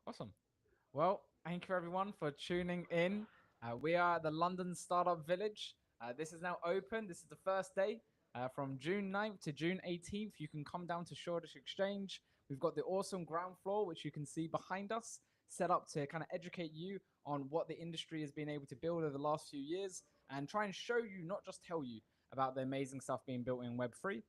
Awesome. Well, thank you everyone for tuning in. We are at the London Startup Village. This is now open. This is the first day from June 9th to June 18th. You can come down to Shoreditch Exchange. We've got the awesome ground floor, which you can see behind us, set up to kind of educate you on what the industry has been able to build over the last few years and try and show you, not just tell you, about the amazing stuff being built in Web3.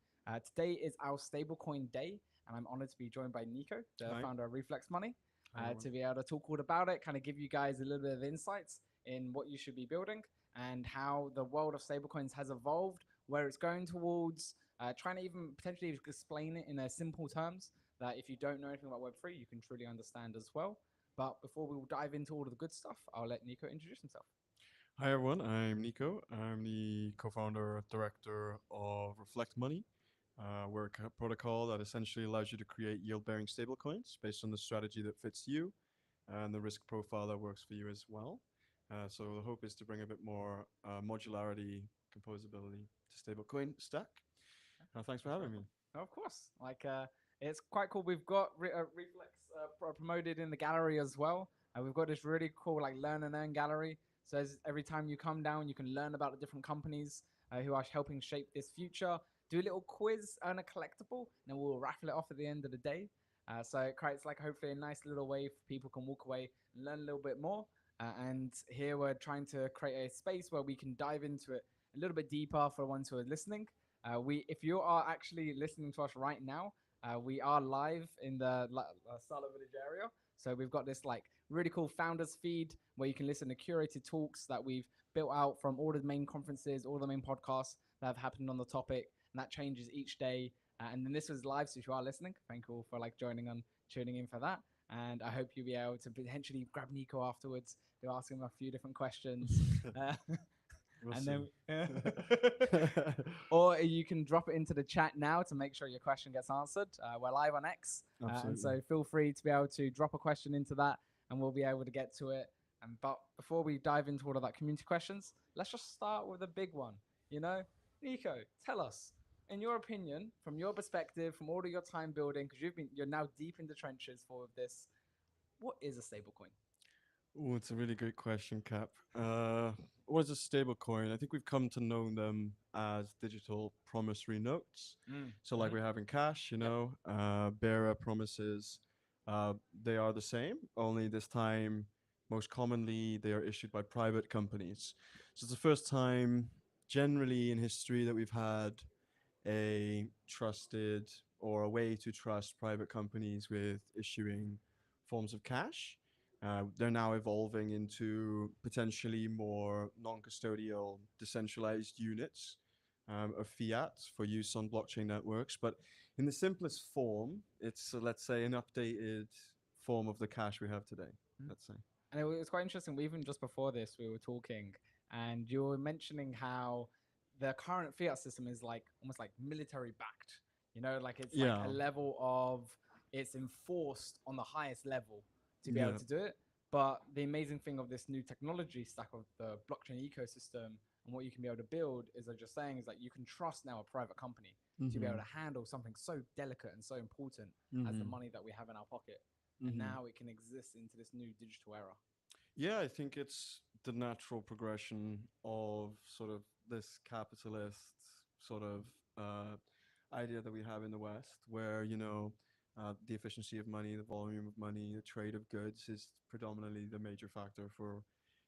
Today is our stablecoin day, and I'm honored to be joined by Nico, the Hi. founder of Reflex Money, Hi, everyone. to be able to talk all about it, kind of give you guys a little bit of insights in what you should be building and how the world of stablecoins has evolved, where it's going towards, trying to even potentially explain it in a simple terms that if you don't know anything about Web3, you can truly understand as well. But before we will dive into all of the good stuff, I'll let Nico introduce himself. Hi, everyone. I'm Nico. I'm the co-founder, director of Reflect Money. We're a protocol that essentially allows you to create yield-bearing stablecoins based on the strategy that fits you and the risk profile that works for you as well. So the hope is to bring a bit more modularity, composability to stablecoin stack. Thanks for That's having very me. cool. No, of course. It's quite cool. We've got Reflex promoted in the gallery as well. We've got this really cool like learn and earn gallery. So every time you come down, you can learn about the different companies who are helping shape this future. Do a little quiz, earn a collectible, and then we'll raffle it off at the end of the day. So it creates like hopefully a nice little way for people can walk away and learn a little bit more. And here we're trying to create a space where we can dive into it a little bit deeper for the ones who are listening. If you are actually listening to us right now, we are live in the Sala Village area. So we've got this like really cool founders feed where you can listen to curated talks that we've built out from all the main conferences, all the main podcasts that have happened on the topic, and that changes each day. And then this was live, so if you are listening, thank you all for like joining on, tuning in for that. And I hope you'll be able to potentially grab Nico afterwards to ask him a few different questions. Uh, We'll and see. then or you can drop it into the chat now to make sure your question gets answered. We're live on X, and Absolutely. so feel free to be able to drop a question into that, and we'll be able to get to it. But before we dive into all of that community questions, let's just start with a big one. You know, Nico, tell us, in your opinion, from your perspective, from all of your time building, because you're now deep in the trenches for this. What is a stablecoin? Oh, it's a really great question, Cap. What is a stable coin? I think we've come to know them as digital promissory notes. Mm. So, like Mm-hmm. we have in cash, Yep. bearer promises, they are the same, only this time, most commonly, they are issued by private companies. So, it's the first time generally in history that we've had a trusted or a way to trust private companies with issuing forms of cash. They're now evolving into potentially more non custodial, decentralized units of fiat for use on blockchain networks. But in the simplest form, it's, let's say, an updated form of the cash we have today, Mm. let's say. And it was quite interesting. We even just before this, we were talking, and you were mentioning how the current fiat system is like almost like military backed. You know, like it's like a Yeah, level of it's enforced on the highest level to be able yeah. to do it. But the amazing thing of this new technology stack of the blockchain ecosystem and what you can be able to build is, like just saying, is that you can trust now a private company to be able Mm-hmm. to handle something so delicate and so important as the Mm-hmm. money that we have in our pocket. And Mm-hmm. now it can exist into this new digital era. Yeah, I think it's the natural progression of sort of this capitalist sort of idea that we have in the West, where, the efficiency of money, the volume of money, the trade of goods is predominantly the major factor for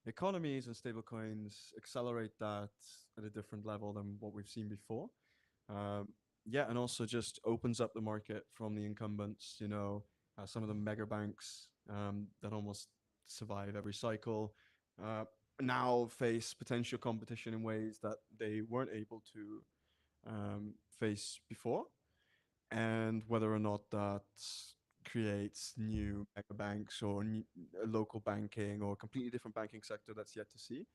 economies, and stablecoins accelerate that at a different level than what we've seen before. Um, yeah, and also just opens up the market from the incumbents, some of the mega banks that almost survive every cycle, uh, now face potential competition in ways that they weren't able to face before. And whether or not that creates new mega banks or local banking or completely different banking sector, that's yet to see.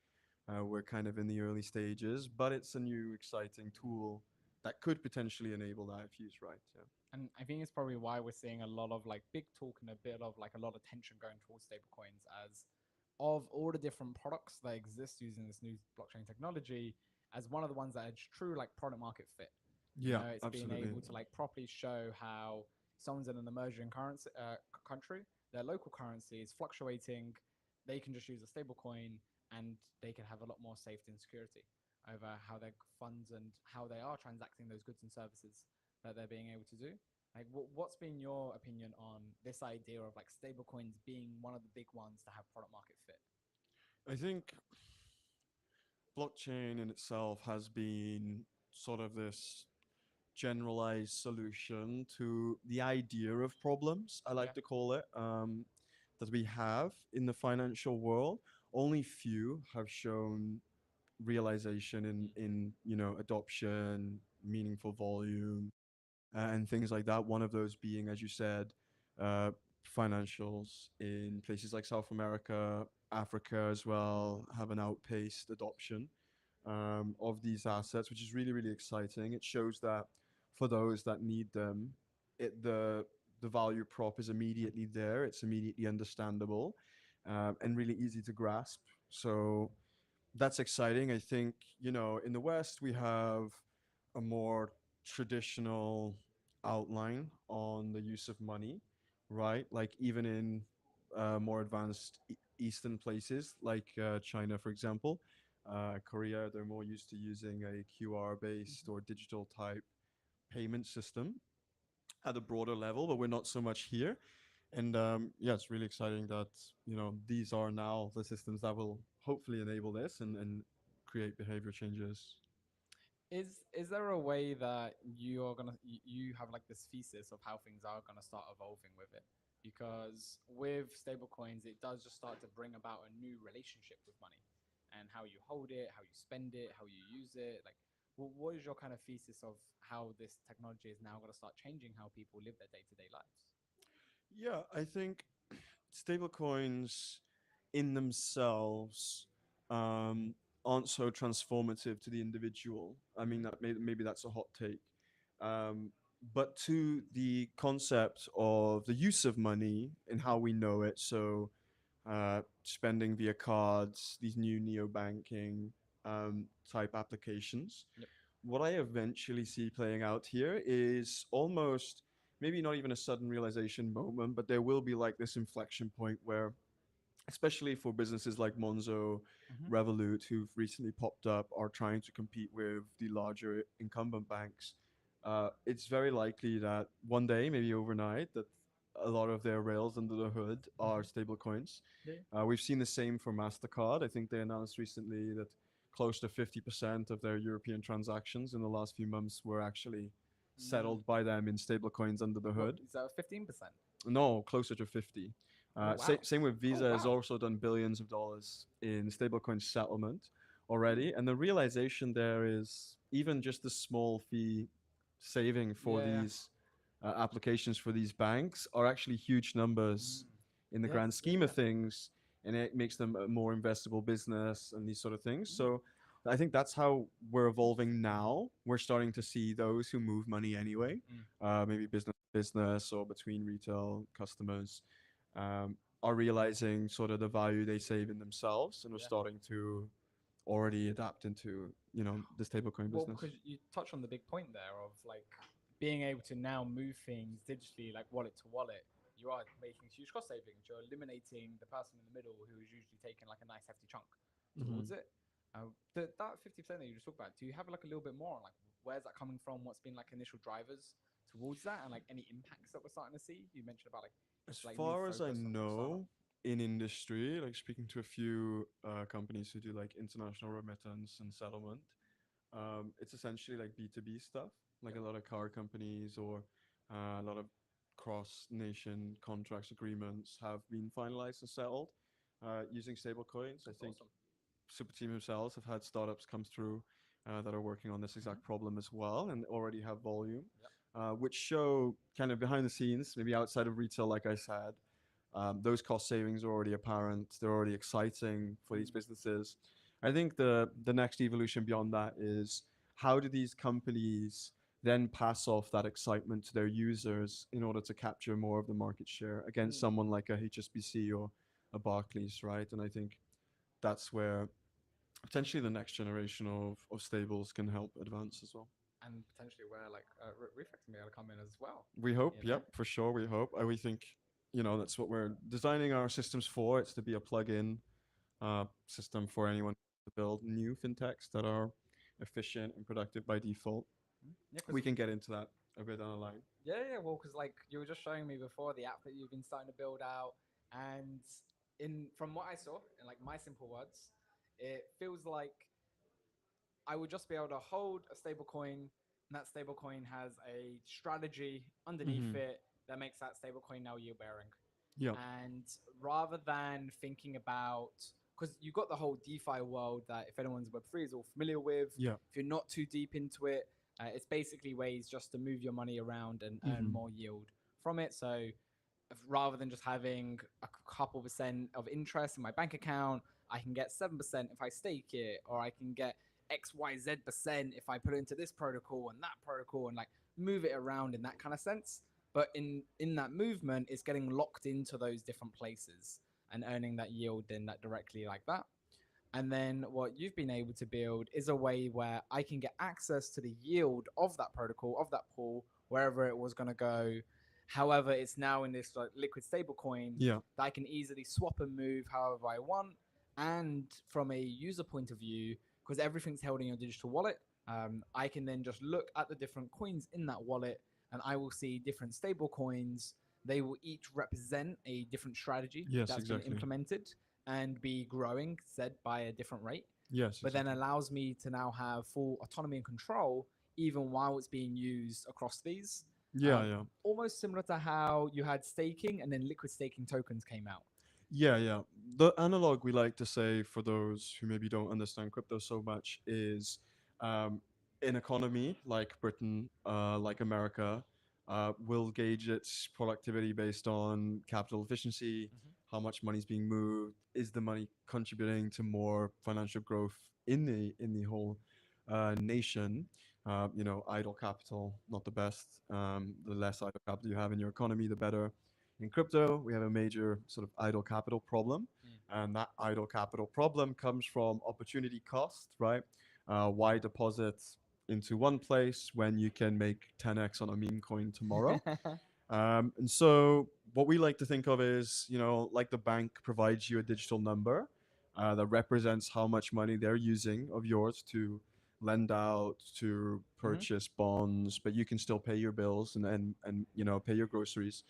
We're kind of in the early stages, but it's a new exciting tool that could potentially enable that if used right. Yeah. And I think it's probably why we're seeing a lot of like big talk and a bit of like a lot of tension going towards stablecoins as of all the different products that exist using this new blockchain technology as one of the ones that is true like product market fit. You Yeah, know, it's being absolutely. able to like properly show how someone's in an emerging currency country, their local currency is fluctuating. They can just use a stable coin and they can have a lot more safety and security over how their funds and how they are transacting those goods and services that they're being able to do. Like, what's been your opinion on this idea of like stable coins being one of the big ones to have product market fit? I think blockchain in itself has been sort of this generalized solution to the idea of problems, I Yeah. like to call it, that we have in the financial world. Only few have shown realization in adoption, meaningful volume, and things like that. One of those being, as you said, uh, financials in places like South America, Africa as well, have an outpaced adoption of these assets, which is really, really exciting. It shows that for those that need them, the value prop is immediately there. It's immediately understandable, and really easy to grasp. So that's exciting. I think, in the West, we have a more traditional outline on the use of money, right? Like even in more advanced Eastern places, like China, for example, Korea, they're more used to using a QR based or digital type payment system at a broader level, but we're not so much here. And yeah, it's really exciting that these are now the systems that will hopefully enable this and create behavior changes. Is there a way that you're gonna you have like this thesis of how things are gonna start evolving with it? Because with stablecoins, it does just start to bring about a new relationship with money and how you hold it, how you spend it, how you use it. Like, what is your kind of thesis of how this technology is now going to start changing how people live their day to day lives? Yeah, I think stablecoins in themselves um, aren't so transformative to the individual. I mean, that maybe that's a hot take. Um, but to the concept of the use of money and how we know it, so spending via cards, these new neo banking type applications, Yep. what I eventually see playing out here is almost maybe not even a sudden realization moment, but there will be like this inflection point where, especially for businesses like Monzo, Mm-hmm. Revolut, who've recently popped up, are trying to compete with the larger incumbent banks. It's very likely that one day, maybe overnight, that a lot of their rails under the hood are Mm-hmm. stablecoins. Yeah. We've seen the same for Mastercard. I think they announced recently that close to 50% of their European transactions in the last few months were actually Mm. settled by them in stablecoins under the What hood. is that? 15%. No, closer to 50. Oh wow. Same with Oh Visa has wow. also done billions of dollars in stablecoin settlement Mm. already. And the realization there is even just the small fee saving for Yeah. Yeah. these applications for these banks are actually huge numbers Mm. in the Yes. grand Yeah. scheme of Yeah. things. And it makes them a more investable business and these sort of things. Mm. So I think that's how we're evolving now. We're starting to see those who move money anyway, Mm. maybe business to business or between retail customers, are realizing sort of the value they save in themselves and are Yeah. starting to already adapt into the stablecoin Well, business. because you touched on the big point there of like being able to now move things digitally, like wallet to wallet. You are making huge cost savings. You're eliminating the person in the middle who is usually taking like a nice hefty chunk Mm-hmm. towards it. That 50% that you just talked about, do you have like a little bit more on like where's that coming from? What's been like initial drivers towards that, and like any impacts that we're starting to see? You mentioned about like As like new far as I focus on startup. know, in industry, like speaking to a few companies who do like international remittance and settlement, it's essentially like B2B stuff, like Yep. a lot of car companies or a lot of cross nation contracts agreements have been finalized and settled using stable coins. I That's think awesome. Super Team themselves have had startups come through that are working on this Mm-hmm. exact problem as well and already have volume, Yep. which show kind of behind the scenes, maybe outside of retail, like I said, those cost savings are already apparent. They're already exciting for these Mm. businesses. I think the next evolution beyond that is how do these companies then pass off that excitement to their users in order to capture more of the market share against Mm. someone like a HSBC or a Barclays, right? And I think that's where potentially the next generation of stables can help advance as well. and potentially where like Reflex may come in as well. We hope, You know. yep, for sure. We hope. We think, that's what we're designing our systems for. It's to be a plug-in system for anyone to build new fintechs that are efficient and productive by default. Yeah, We because can get into that a bit down the line. yeah, well, because like you were just showing me before the app that you've been starting to build out, and in from what I saw, in like my simple words, it feels like I would just be able to hold a stable coin, and that stable coin has a strategy underneath Mm-hmm. it that makes that stable coin now yield bearing. Yeah. And rather than thinking about, because you've got the whole DeFi world that if anyone's Web3 is all familiar with, Yeah. if you're not too deep into it, it's basically ways just to move your money around and earn Mm-hmm. more yield from it. So rather than just having a couple percent of interest in my bank account, I can get 7% if I stake it, or I can get XYZ% if I put it into this protocol and that protocol and like move it around in that kind of sense. But in that movement, it's getting locked into those different places and earning that yield in that directly like that. And then what you've been able to build is a way where I can get access to the yield of that protocol, of that pool, wherever it was going to go. However, it's now in this like liquid stable coin Yeah. that I can easily swap and move however I want. And from a user point of view, because everything's held in your digital wallet, I can then just look at the different coins in that wallet and I will see different stable coins. They will each represent a different strategy Yes, that's been exactly. implemented and be growing, said by a different rate, Yes, but then exactly. allows me to now have full autonomy and control even while it's being used across these. Yeah, yeah. Almost similar to how you had staking and then liquid staking tokens came out. Yeah, yeah. The analog we like to say for those who maybe don't understand crypto so much is um, an economy like Britain, like America, will gauge its productivity based on capital efficiency, Mm-hmm. how much money is being moved, is the money contributing to more financial growth in the whole nation. Idle capital not the best. The less idle capital you have in your economy, the better. In crypto, we have a major sort of idle capital problem, Mm. and that idle capital problem comes from opportunity cost, right? Why deposit into one place when you can make 10x on a meme coin tomorrow? And so, what we like to think of is, like the bank provides you a digital number that represents how much money they're using of yours to lend out, to Mm-hmm. purchase bonds, but you can still pay your bills and pay your groceries.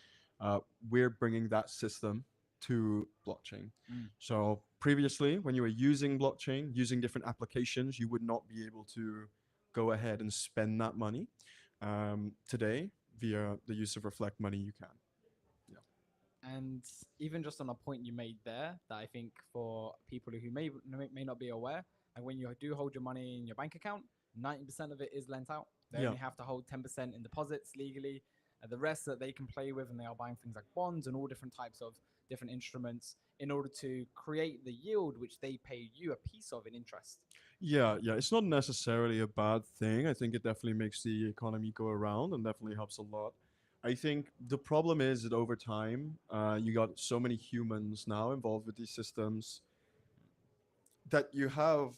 We're bringing that system to blockchain. Mm. So previously, when you were using blockchain, using different applications, you would not be able to go ahead and spend that money. Today, via the use of Reflect Money, you can. Yeah. And even just on a point you made there, that I think for people who may not be aware, like when you do hold your money in your bank account, 90% of it is lent out. They Yeah. only have to hold 10% in deposits legally. The rest that they can play with, and they are buying things like bonds and all different types of different instruments in order to create the yield which they pay you a piece of in interest. Yeah, yeah. It's not necessarily a bad thing. I think it definitely makes the economy go around and definitely helps a lot. I think the problem is that over time, you got so many humans now involved with these systems that you have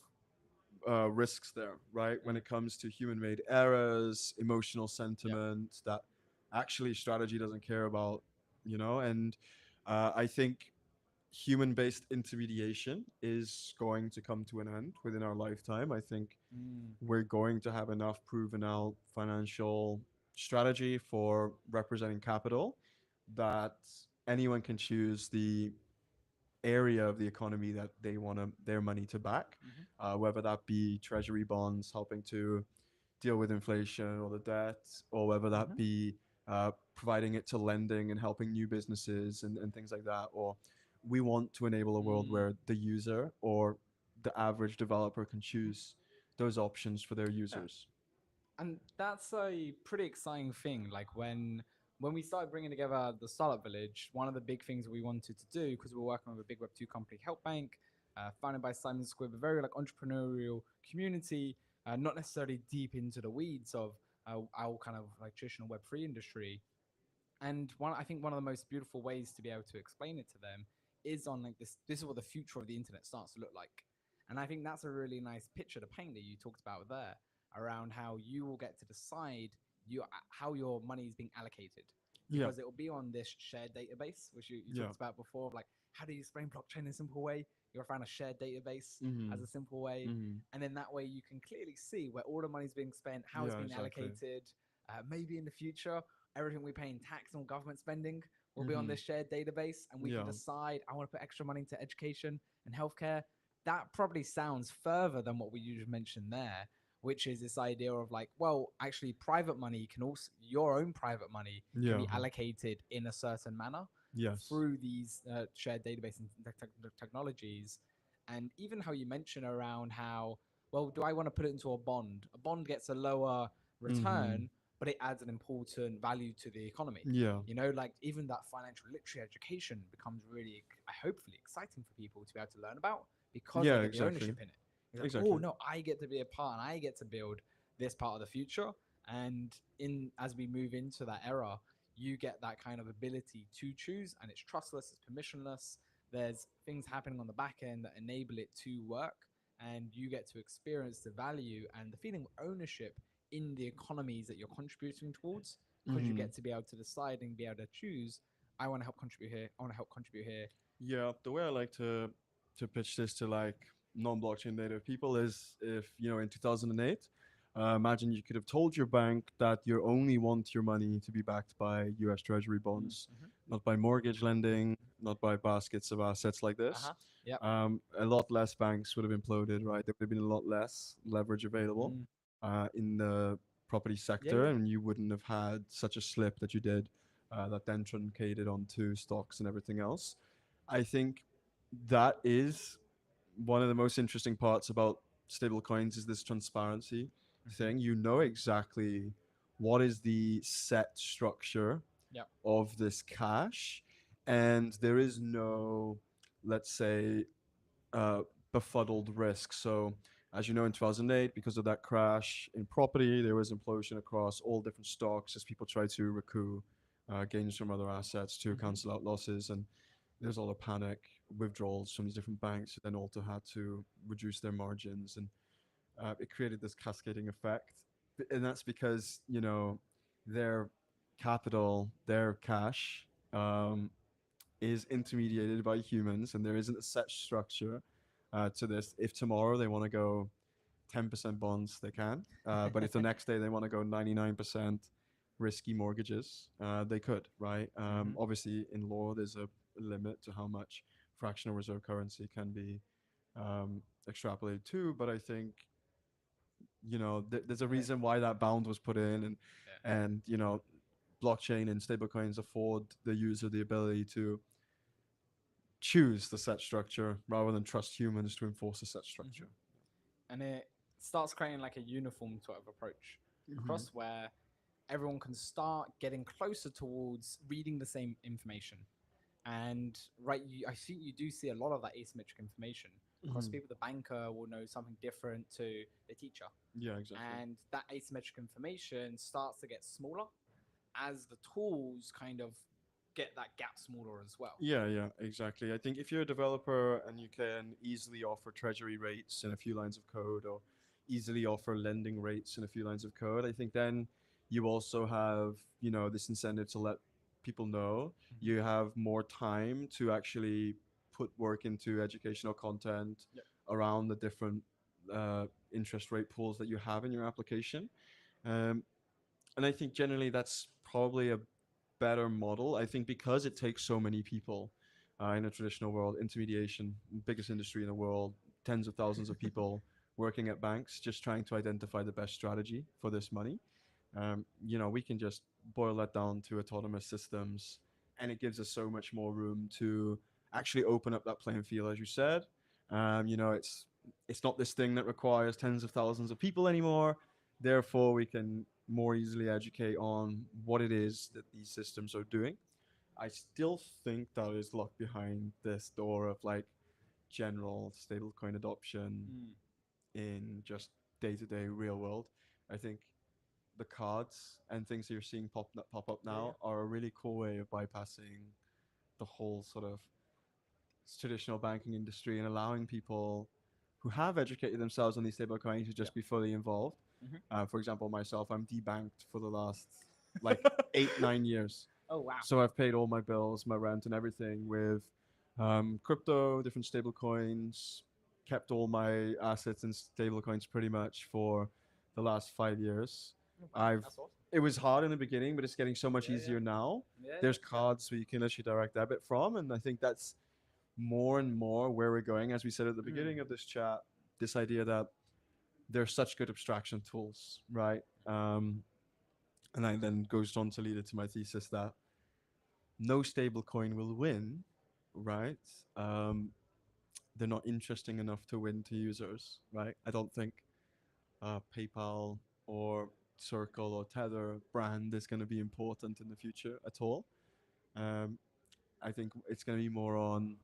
risks there, right? When Mm. it comes to human made errors, emotional Yep. sentiment that actually strategy doesn't care about, and I think human based intermediation is going to come to an end within our lifetime. I think Mm. we're going to have enough proven out financial strategy for representing capital that anyone can choose the area of the economy that they want their money to back, Mm-hmm. whether that be treasury bonds helping to deal with inflation or the debt, or whether that Mm-hmm. be providing it to lending and helping new businesses and things like that. Or we want to enable a world Mm. where the user or the average developer can Mm-hmm. choose those options for their Yeah. users. And that's a pretty exciting thing. Like when we started bringing together the startup village, one of the big things we wanted to do, because we were working with a big Web2 company, Help Bank, founded by Simon Squibb, a very like entrepreneurial community, not necessarily deep into the weeds of our kind of like traditional Web3 industry. And I think one of the most beautiful ways to be able to explain it to them is on like this is what the future of the internet starts to look like. And I think that's a really nice picture to paint that you talked about there. around how you will get to decide how your money is being allocated, Yeah. because it will be on this shared database, which you Yeah. talked about before. Of like, how do you explain blockchain in a simple way? You'll find a shared database Mm-hmm. as a simple way, Mm-hmm. and then that way you can clearly see where all the money's being spent, how it's Yeah, being exactly. allocated. Maybe in the future, everything we pay in tax and government spending will be on Mm-hmm. this shared database, and we can Yeah. decide I want to put extra money into education and healthcare. That probably sounds further than what we usually mentioned there, which is this idea of like, well, actually, private money can also, your own private money can Yeah. be allocated in a certain manner Yes. through these shared database and technologies. And even how you mention around how, well, do I want to put it into a bond? A bond gets a lower Mm-hmm. return, but it adds an important value to the economy. Yeah. You know, like even that financial literacy education becomes really, hopefully, exciting for people to be able to learn about because they Yeah, get the exactly. ownership in it. You're like, oh Exactly. no, I get to be a part and I get to build this part of the future. And in as we move into that era, you get that kind of ability to choose, and it's trustless, it's permissionless. There's things happening on the back end that enable it to work, and you get to experience the value and the feeling of ownership in the economies that you're contributing towards, because you Mm-hmm. get to be able to decide and be able to choose. I want to help contribute here. I want to help contribute here. Yeah, the way I like to pitch this to like non-blockchain native people is if in 2008, imagine you could have told your bank that you only want your money to be backed by U.S. Treasury bonds, Mm-hmm. not by mortgage lending, not by baskets of assets like Uh this. huh. Yep. A lot less banks would have imploded, right? There would have been a lot less leverage available Mm. in the property Yeah. sector, Yeah. and you wouldn't have had such a slip that you did, that then truncated onto stocks and everything else. I think that is one of the most interesting parts about stable coins is this transparency Mm-hmm. thing. You know exactly what is the set structure Yep. of this cash, and there is no, let's say, uh, befuddled risk. So, as you know, in 2008, because of that crash in property, there was implosion across all different stocks as people tried to recoup gains from other assets to Mm-hmm. cancel out losses. And there's all the panic, withdrawals from these different banks who then also had to reduce their margins. And it created this cascading effect. And that's because, their capital, their cash, is intermediated by humans, and there isn't a set structure to this. If tomorrow they want to go 10% bonds, they can. But if the next day they want to go 99% risky mortgages, they could, right? Mm-hmm. Obviously, in law, there's a limit to how much fractional reserve currency can be extrapolated to. But I think, there's a And it, reason why that bound was put in, and yeah. and you know, blockchain and stablecoins afford the user the ability to choose the set structure rather than trust humans to enforce a set Mm-hmm. structure. And it starts creating like a uniform sort of approach Mm-hmm. across where everyone can start getting closer towards reading the same information. And right, I think you do see a lot of that asymmetric information across Mm-hmm. people. The banker will know something different to the teacher, Yeah, exactly. and that asymmetric information starts to get smaller as the tools kind of get that gap smaller as well. Yeah, yeah, exactly. I think if you're a developer and you can easily offer treasury rates in a few lines of code, or easily offer lending rates in a few lines of code, I think then you also have, this incentive to let people know Mm-hmm. you have more time to actually put work into educational content Yep. around the different interest rate pools that you have in your application. Um, and I think generally that's probably a better model. I think because it takes so many people in a traditional world, intermediation, biggest industry in the world, tens of thousands of people working at banks, just trying to identify the best strategy for this money. We can just boil that down to autonomous systems, and it gives us so much more room to actually open up that playing field, as you said. It's not this thing that requires tens of thousands of people anymore. Therefore, we can more easily educate on what it is that these systems are doing. I still think that is locked behind this door of like general stablecoin adoption Mm. in just day to day real world. I think the cards and things that you're seeing pop up Yeah, yeah. now are a really cool way of bypassing the whole sort of traditional banking industry and allowing people who have educated themselves on these stable coins to Yeah. just be fully involved. Hmm. For example, myself, I'm debanked for the last like 8 9 years. Oh wow. So I've paid all my bills, my rent, and everything with crypto, different stable coins. Kept all my assets in stable coins pretty much for the last 5 years. Oh, wow, I've that's awesome. It was hard in the beginning, but it's getting so much Yeah, yeah, easier now. yeah, There's yeah, cards where you can literally direct debit from, and I think that's more and more where we're going. As we said at the yeah. Mm. beginning of this chat, this idea that they're such good abstraction tools, right? And I then goes on to lead it to my thesis that no stable coin will win, right? Um, they're not interesting enough to win to users, right? I don't think PayPal or Circle or Tether brand is going to be important in the future at all. Um, I think it's going to be more on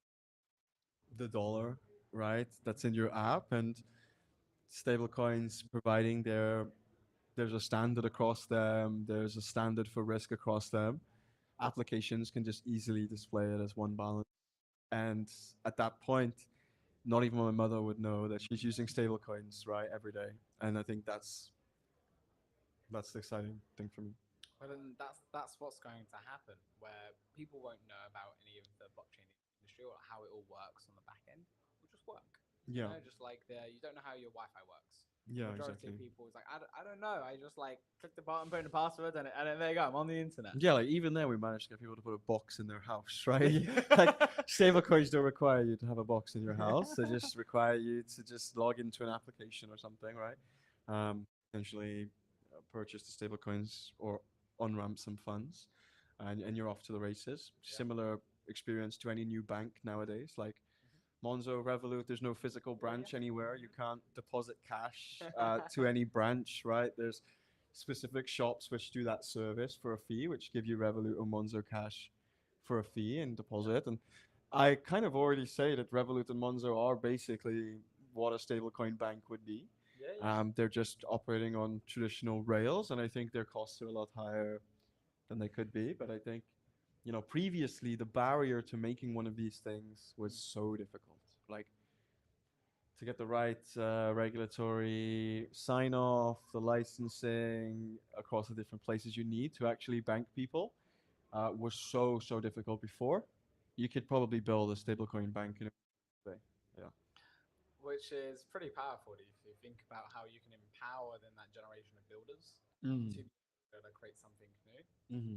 the dollar, right? That's in your app, and stablecoins providing there's a standard across them, there's a standard for risk across them. Applications can just easily display it as one balance. And at that point, not even my mother would know that she's using stablecoins, right, every day. And I think that's the exciting thing for me. Well, then that's what's going to happen, where people won't know about any of the blockchain industry or how it all works on the back end. It'll just work, you Yeah, know, just like you don't know how your Wi-Fi works. The yeah, majority of exactly. people is like, I don't know. I just like click the button, put in the password, and there you go. I'm on the internet. Yeah, like even there, we managed to get people to put a box in their house, right? Like Yeah. stablecoins don't require you to have a box in your house; they just require you to just log into an application or something, right? Essentially, purchase the stablecoins or on ramp some funds, and you're off to the races. Yeah. Similar experience to any new bank nowadays, like Monzo, Revolut. There's no physical Yeah, branch anywhere. You can't deposit cash to yeah. any branch, right? There's specific shops which do that service for a fee, which give you Revolut or Monzo cash for a fee and deposit. And I kind of already say that Revolut and Monzo are basically what a stablecoin bank would be. Yeah, yeah. They're just operating on traditional rails, and I think their costs are a lot higher than they could be. But I think, previously the barrier to making one of these things was so difficult. Like to get the right regulatory sign off, the licensing across the different places you need to actually bank people was so difficult before. You could probably build a stablecoin bank in a way. Yeah. Which is pretty powerful if you think about how you can empower then that generation of builders Mm. to be able to create something new. Mm-hmm.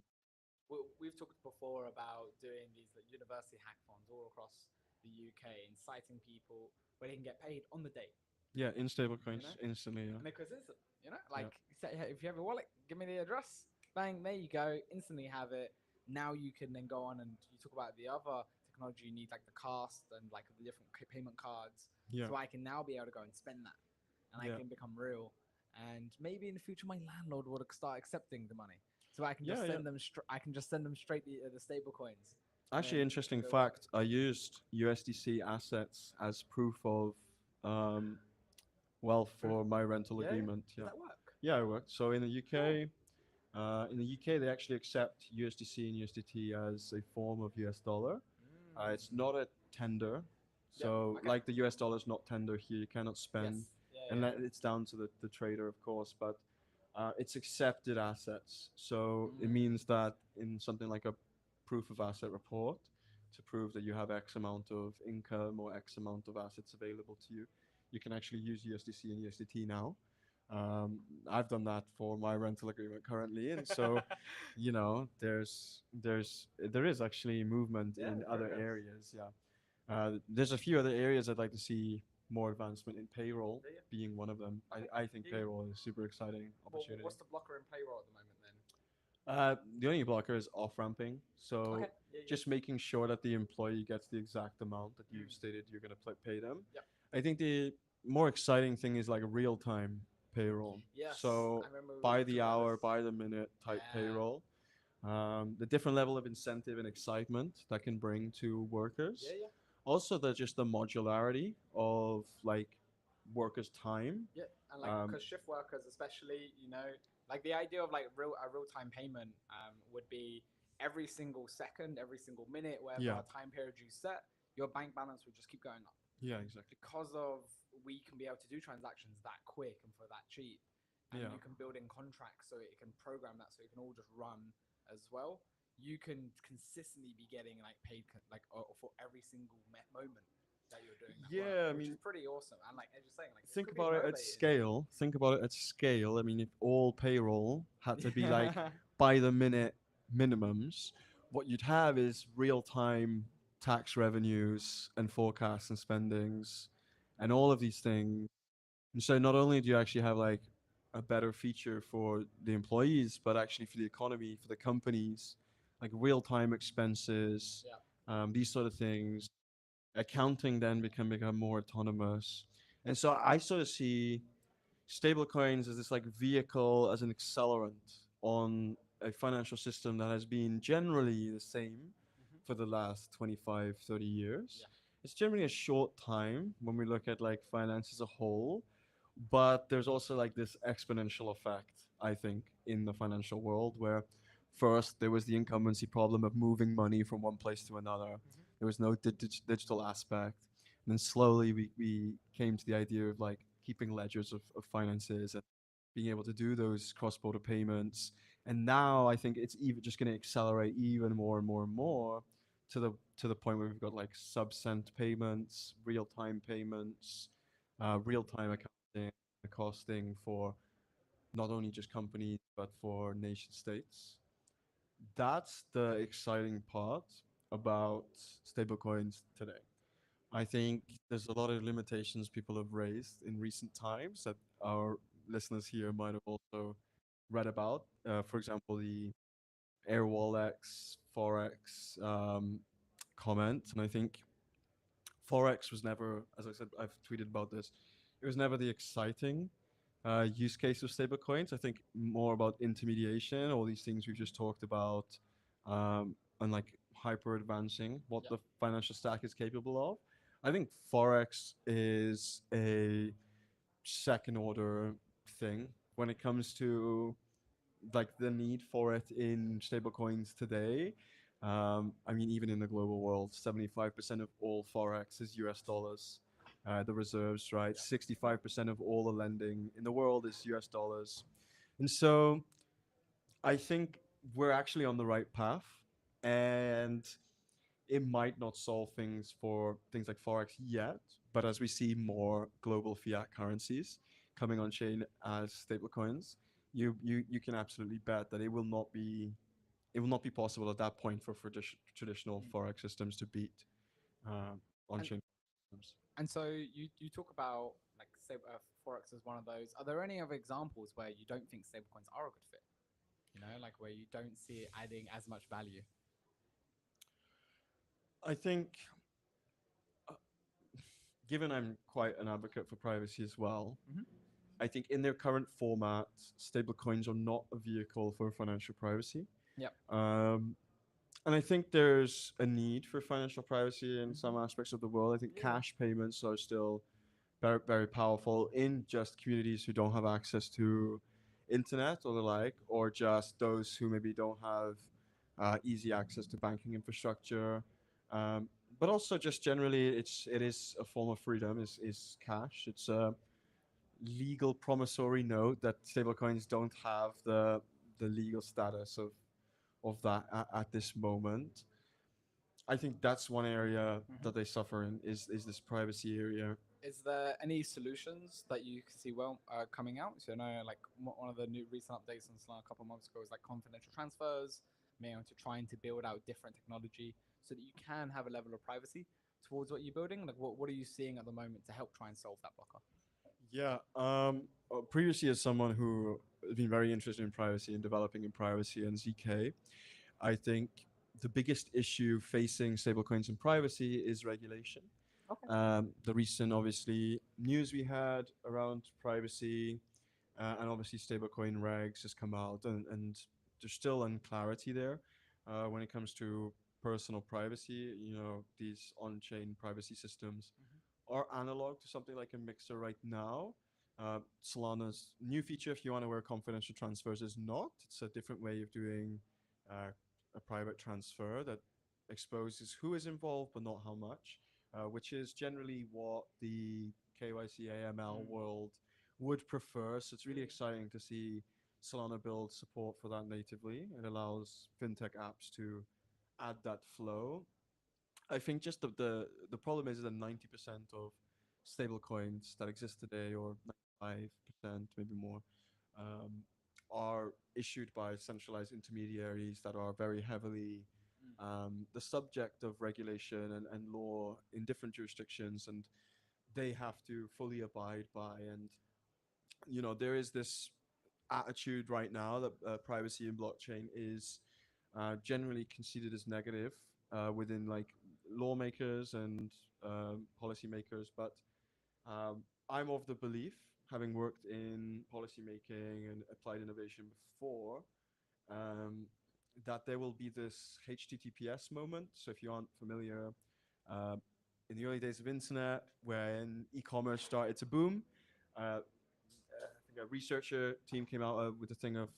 We've talked before about doing these like, university hackathons all across the UK, inciting people where they can get paid on the day, Yeah, in you stablecoins know, instantly. Yeah. and because it's you know Yeah. like say, hey, if you have a wallet, give me the address, bang, there you go, instantly have it. Now you can then go on and you talk about the other technology you need, like the cast and like the different payment cards. Yeah. So I can now be able to go and spend that, and I Yeah. can become real. And maybe in the future, my landlord would start accepting the money, so I can Yeah. just Yeah. send them. I can just send them straight the stable coins, and Actually, then interesting go work. fact. I used USDC assets as proof of um, wealth Proof. for my rental Yeah, yeah. agreement. Does Yeah. that work? Yeah, it worked. So Cool. In the UK, they actually accept USDC and USDT as a form of US dollar. It's Mm. not a tender. Yep. So, Okay. like the US dollar is not tender here, you cannot Yes. spend, Yeah. and Yeah. it's down to the trader, of course, but it's accepted assets. So, it Mm. means that in something like a proof of asset report, to prove that you have X amount of income or X amount of assets available to you, you can actually use USDC and USDT now. Um, I've done that for my rental agreement currently, and so there is actually movement Yeah. in other Progress. areas. Yeah, there's a few other areas I'd like to see more advancement in payroll, Yeah. Yeah. being one of them. Okay. I think Yeah. payroll is a super exciting Well, opportunity. what's the blocker in payroll at the moment then? The only blocker is off ramping, Okay. so Yeah. Yeah. just making sure that the employee gets the exact amount that you've Mm. stated you're going to pay them. Yep. I think the more exciting thing is like real time payroll. Yes. I So remember we by the talked about hour, this. by the minute type Yeah. payroll. The different level of incentive and excitement that can bring to Yeah. workers. Yeah. Also, the modularity of like workers' time. Yeah, and like Um, because shift workers, especially, like the idea of like real time payment would be every single second, every single minute, whatever yeah, time period you set, your bank balance would just keep going up yeah, exactly. because of we can be able to do transactions that quick and for that cheap. and Yeah. you can build in contracts so it can program that so it can all just run as well, you can consistently be getting like paid like for every single moment that you're doing that work, Yeah, I which is mean, pretty awesome. And like as you're saying, like it think could be about it at motivated. scale. Think about it at scale. I mean, if all payroll had to be like Yeah. by the minute minimums, what you'd have is real time tax revenues and forecasts and spendings and all of these things. And so not only do you actually have like a better feature for the employees, but actually for the economy, for the companies, like real time expenses, Yeah. these sort of things. Accounting then become more autonomous. And so I sort of see stablecoins as this like vehicle, as an accelerant on a financial system that has been generally the same Hmm. for the last 25, 30 years. Yeah. It's generally a short time when we look at like finance as a whole, but there's also like this exponential effect, I think, in the financial world where first there was the incumbency problem of moving money from one place to another. Hmm. There was no digital aspect. And then slowly we came to the idea of like keeping ledgers of finances and being able to do those cross-border payments. And now I think it's even just going to accelerate even more and more and more to the point where we've got like sub-cent payments, real-time payments, real-time accounting, costing for not only just companies but for nation states. That's the exciting part about stablecoins today. I think there's a lot of limitations people have raised in recent times that our listeners here might have also read about. For example, the Airwallex Forex comment, and I think Forex was never, as I said, I've tweeted about this. It was never the exciting use case of stablecoins. I think more about intermediation, all these things we've just talked about, and like hyper advancing what Yeah. the financial stack is capable of. I think Forex is a second order thing when it comes to like the need for it in stablecoins today. I mean, even in the global world, 75% of all forex is US dollars. The reserves, right? Yeah. 65% of all the lending in the world is US dollars. And so I think we're actually on the right path. And it might not solve things for things like forex yet, but as we see more global fiat currencies coming on chain as stablecoins, you can absolutely bet that it will not be possible at that point for traditional Mm. forex systems to beat on And chain systems. and so you talk about like forex as one of those. Are there any other examples where you don't think stablecoins are a good fit? You know, like where you don't see it adding as much value. I think, uh, given I'm quite an advocate for privacy as well, Hmm. I think in their current format, stablecoins are not a vehicle for financial privacy. Yep. Um, and I think there's a need for financial privacy in Hmm. some aspects of the world. I think Yeah. cash payments are still very, very powerful in just communities who don't have access to internet or the like, or just those who maybe don't have easy access to banking infrastructure. Um, but also just generally, it is a form of freedom. Is cash? It's a legal promissory note that stablecoins don't have the legal status of that at this moment. I think that's one area Hmm. that they suffer in is this privacy area. Is there any solutions that you can see well coming out? So I know like one of the new recent updates since a couple of months ago is like confidential transfers, being able to trying to build out different technology so that you can have a level of privacy towards what you're building. Like what are you seeing at the moment to help try and solve that blocker? Yeah. Previously, as someone who has been very interested in privacy and developing in privacy and ZK, I think the biggest issue facing stablecoins and privacy is regulation. Okay. The recent, obviously, news we had around privacy and obviously stablecoin regs has come out, and there's still unclarity there when it comes to personal privacy. You know, these on-chain privacy systems Hmm. are analog to something like a mixer right now. Solana's new feature, if you want to wear confidential transfers, is not. It's a different way of doing a private transfer that exposes who is involved but not how much, which is generally what the KYC AML Mm. world would prefer. So it's really exciting to see Solana build support for that natively. It allows fintech apps to add that flow. I think just the problem is that 90% of stable coins that exist today, or 95%, maybe more, um, are issued by centralized intermediaries that are very heavily the subject of regulation and law in different jurisdictions, and they have to fully abide by. And there is this attitude right now that privacy in blockchain is generally considered as negative within like lawmakers and policymakers. But I'm of the belief, having worked in policymaking and applied innovation before, um, that there will be this HTTPS moment. So if you aren't familiar, uh, in the early days of internet, when e-commerce started to boom, I think a researcher team came out with the thing of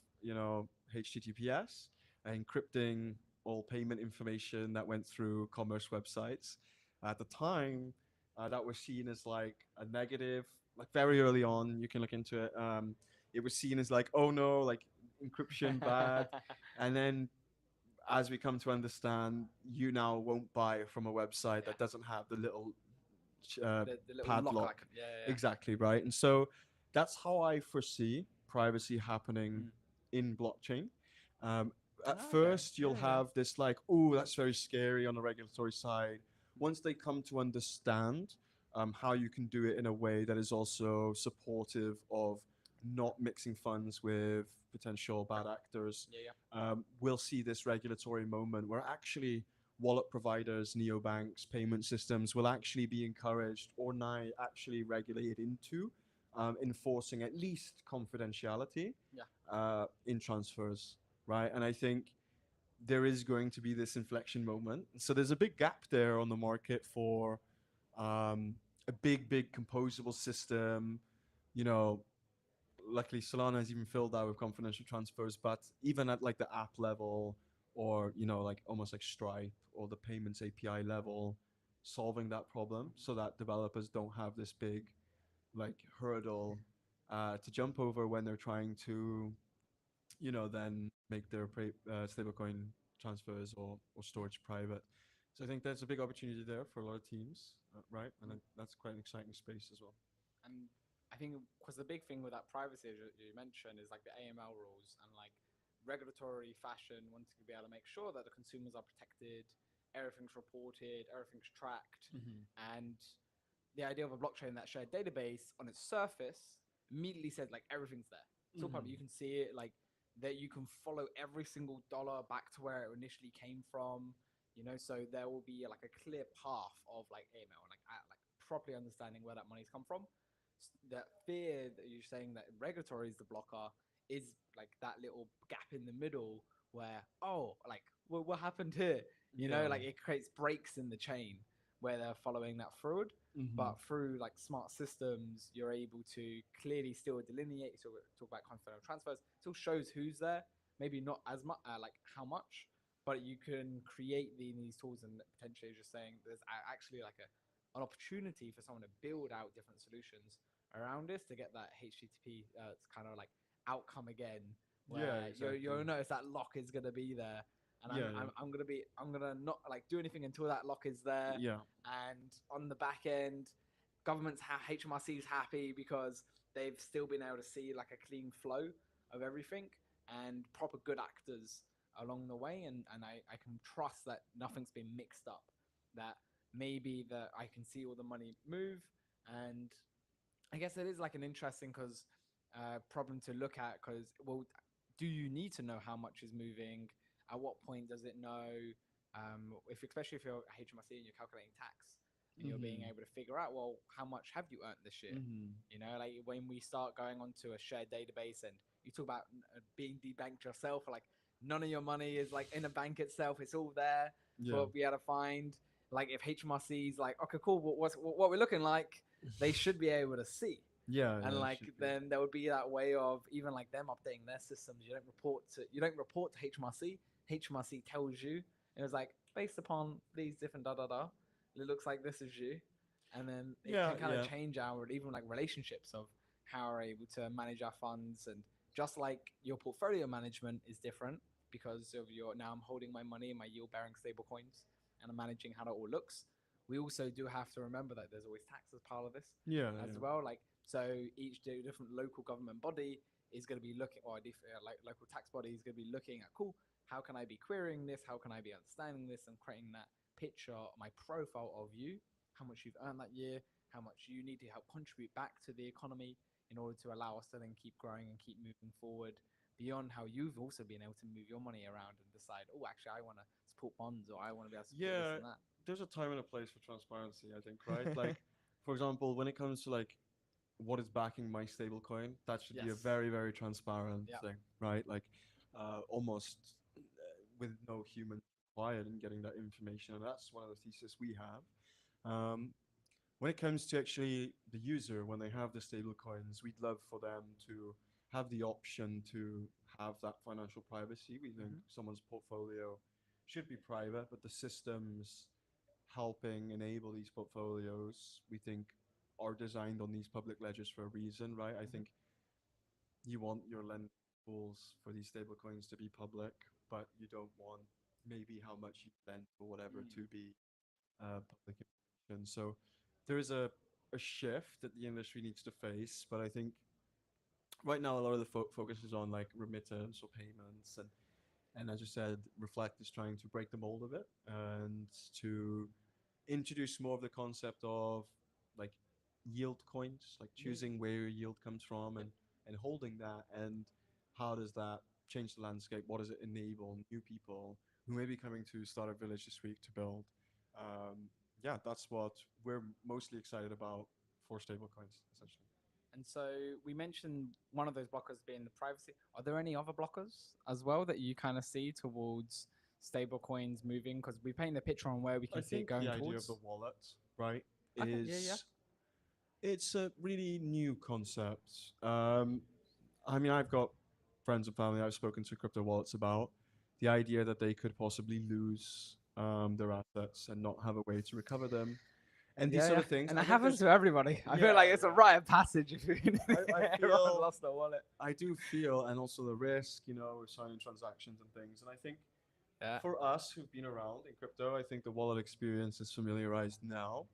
HTTPS, encrypting all payment information that went through commerce websites. At the time, that was seen as like a negative. Like very early on, you can look into it. It was seen as like, oh no, like encryption bad. And then as we come to understand, you now won't buy from a website Yeah. that doesn't have the little uh, The little lock padlock. icon. Yeah, yeah, Exactly, right. And so that's how I foresee privacy happening Mm. in blockchain. Um, at Oh, okay. first, Yeah, you'll yeah. have this like, oh, that's very scary on the regulatory side. Once they come to understand how you can do it in a way that is also supportive of not mixing funds with potential bad actors, Yeah, yeah. we'll see this regulatory moment where actually wallet providers, neobanks, payment systems will actually be encouraged or now actually regulated into enforcing at least confidentiality Yeah. in transfers, right? And I think there is going to be this inflection moment. So there's a big gap there on the market for a big composable system. You know, luckily Solana has even filled that with confidential transfers, but even at like the app level or like almost like Stripe or the payments API level, solving that problem so that developers don't have this big like hurdle to jump over when they're trying to then make their stablecoin transfers or storage private. So I think there's a big opportunity there for a lot of teams, right? And that's quite an exciting space as well. And I think because the big thing with that privacy as you mentioned is like the AML rules and like regulatory fashion wanting to be able to make sure that the consumers are protected, everything's reported, everything's tracked, and the idea of a blockchain that shared database on its surface immediately says like everything's there. It's all public. You can see it like that. You can follow every single dollar back to where it initially came from. So there will be like a clear path of like AML and like properly understanding where that money's come from. That fear that you're saying that regulatory is the blocker is like that little gap in the middle where like what happened here? Yeah. Like it creates breaks in the chain where they're following that fraud. Mm-hmm. But through like smart systems, you're able to clearly still delineate. So we talk about confidential transfers. Still shows who's there. Maybe not as much, like how much, but you can create these tools and potentially just saying there's actually like an opportunity for someone to build out different solutions around this to get that HTTP kind of like outcome again, Yeah, where exactly. you'll notice that lock is gonna be there, and Yeah, I'm gonna not like do anything until that lock is there. yeah. And on the back end, governments HMRC is happy because they've still been able to see like a clean flow of everything and proper good actors along the way, and I can trust that nothing's been mixed up, that maybe that I can see all the money move. And I guess it is like an interesting problem to look at because, well, do you need to know how much is moving? At what point does it know? If especially if you're HMRC and you're calculating tax and you're being able to figure out, well, how much have you earned this year? Like when we start going onto a shared database and you talk about being debanked yourself, like none of your money is like in a bank itself; it's all there Yeah. for be able to find. Like if HMRC is like, okay, cool, what we're looking like, they should be able to see. Yeah, And yeah, like then there would be that way of even like them updating their systems. You don't report to HMRC. HMRC tells you it was like based upon these different it looks like this is you, and then it yeah, can kind of yeah. change our even like relationships of how we're able to manage our funds. And just like your portfolio management is different because of your now I'm holding my money in my yield bearing stable coins and I'm managing how that all looks. We also do have to remember that there's always tax as part of this Yeah, as yeah. well. Like, so each different local government body is going to be looking, or like local tax body is going to be looking at, cool, how can I be querying this? How can I be understanding this and creating that picture, my profile of you, how much you've earned that year, how much you need to help contribute back to the economy in order to allow us to then keep growing and keep moving forward beyond how you've also been able to move your money around and decide, oh, actually, I want to support bonds or I want to be able to support this Yeah, and that. there's a time and a place for transparency, I think, right? Like, for example, when it comes to like what is backing my stable coin, that should be a Yes. very, very transparent Yeah. thing, right? Like, almost with no human required in getting that information. And that's one of the thesis we have. When it comes to actually the user, when they have the stable coins, we'd love for them to have the option to have that financial privacy. We think Mm-hmm. someone's portfolio should be private, but the systems helping enable these portfolios, we think, are designed on these public ledgers for a reason, right? I Mm-hmm. think you want your lend pools for these stable coins to be public, but you don't want maybe how much you lend or whatever Mm. to be public information. So there is a shift that the industry needs to face, but I think right now a lot of the focus is on like remittance or payments, and as you said, Reflect is trying to break the mold of it and to introduce more of the concept of like yield coins, like Yeah. choosing where your yield comes from Yep. and holding that, and how does that change the landscape? What does it enable new people who may be coming to Startup Village this week to build? Yeah, that's what we're mostly excited about for stablecoins, essentially. And so we mentioned one of those blockers being the privacy. Are there any other blockers as well that you kind of see towards stable coins moving? Because we paint a picture on where we I can see it think the going idea of the towards. wallet, right, Okay, yeah, yeah. is it's a really new concept. I mean, I've got friends and family I've spoken to crypto wallets about the idea that they could possibly lose their assets and not have a way to recover them, and these Yeah, sort yeah. of things. And it I think happens there's, to everybody. I feel yeah, like it's a yeah. rite of passage if you're in I everyone feel, lost their wallet. I do feel, and also the risk, with signing transactions and things. And I think Yeah. for us who've been around in crypto, I think the wallet experience is familiarized now.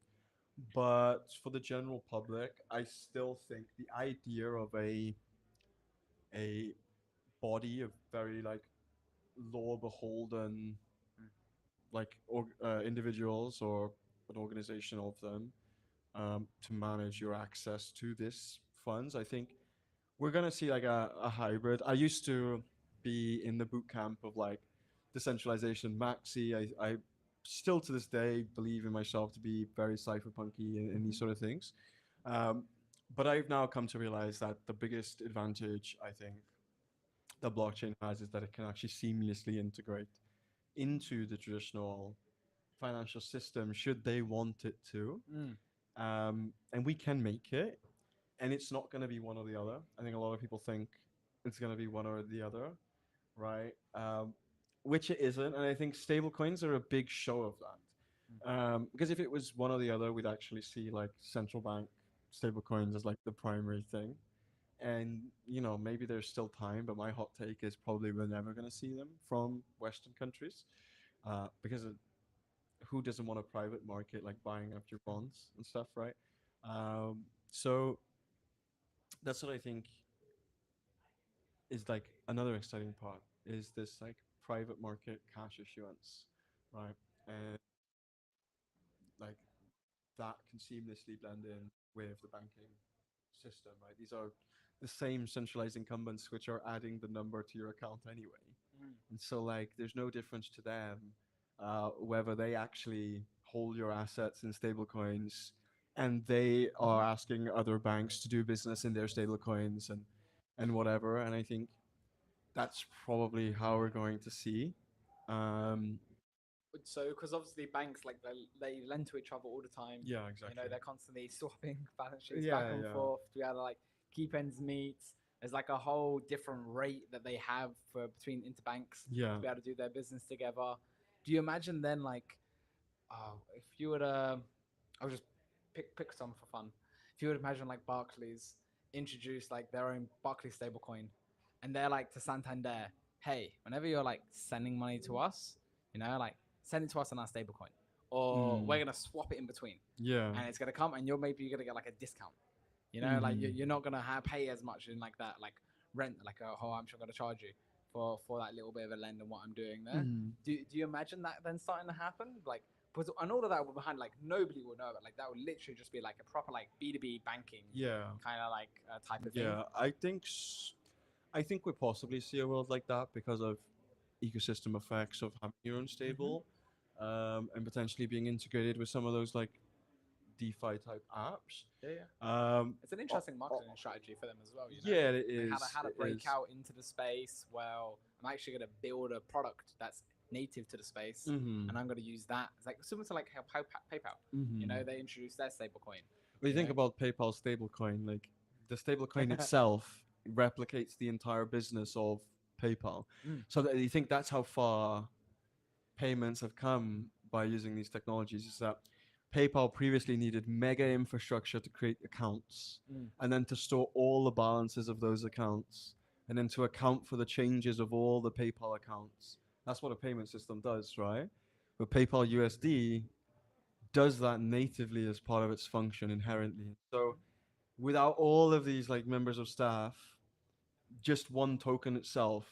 But for the general public, I still think the idea of a body of very like law beholden like individuals or an organization of them to manage your access to this funds. I think we're gonna see like a hybrid. I used to be in the boot camp of like decentralization maxi. I still to this day believe in myself to be very cypherpunky in these Mhm. sort of things. Um, but I've now come to realize that the biggest advantage I think the blockchain has is that it can actually seamlessly integrate into the traditional financial system should they want it to. Mm. And we can make it, and it's not going to be one or the other. I think a lot of people think it's going to be one or the other, right? Which it isn't. And I think stablecoins are a big show of that. Because if it was one or the other, we'd actually see like central bank stablecoins as like the primary thing. And maybe there's still time, but my hot take is probably we're never going to see them from Western countries, because who doesn't want a private market like buying up your bonds and stuff, right? So that's what I think is like another exciting part is this like private market cash issuance, right? And like that can seamlessly blend in with the banking system, right? These are the same centralized incumbents which are adding the number to your account anyway. Mm. And so like there's no difference to them whether they actually hold your assets in stable coins and they are asking other banks to do business in their stable coins and whatever. And I think that's probably how we're going to see. Um, So because obviously banks like they lend to each other all the time. yeah, You know, exactly. they're constantly swapping balance sheets back Yeah, and yeah, forth to be able to like keep ends meet. There's like a whole different rate that they have for between interbanks yeah, to be able to do their business together. Do you imagine then like, oh, if you were to, I'll just pick some for fun. If you would imagine like Barclays introduce like their own Barclays stablecoin, and they're like to Santander, hey, whenever you're like sending money to us, like send it to us in our stablecoin, or we're Mm. gonna swap it in between, Yeah. and it's gonna come, and you're gonna get like a discount. Like Mm. you're not gonna pay as much in like that, like rent, like how I'm sure gonna charge you for that little bit of a lend and what I'm doing there. Mm. Do you imagine that then starting to happen? Like, and all of that will behind, like nobody will know about. Like that would literally just be like a proper like B2B banking Yeah. kind of like type of thing. Yeah. I think we possibly see a world like that because of ecosystem effects of having your own Hmm. stable, and potentially being integrated with some of those like DeFi type apps. Yeah, yeah. It's an O- interesting o- marketing strategy for them as well. yeah, it Like is. how to It break is. out into the space. Well, I'm actually going to build a product that's native to the space, Mm-hmm. and I'm going to use that. It's like similar to like how PayPal. Mm-hmm. They introduced their stablecoin. When you You think know. about PayPal stablecoin, like the stablecoin itself replicates the entire business of PayPal. Mm. So that you think that's how far payments have come by using these technologies is that PayPal previously needed mega infrastructure to create accounts Mm. and then to store all the balances of those accounts and then to account for the changes of all the PayPal accounts. That's what a payment system does, right? But PayPal USD does that natively as part of its function inherently. So without all of these like members of staff, just one token itself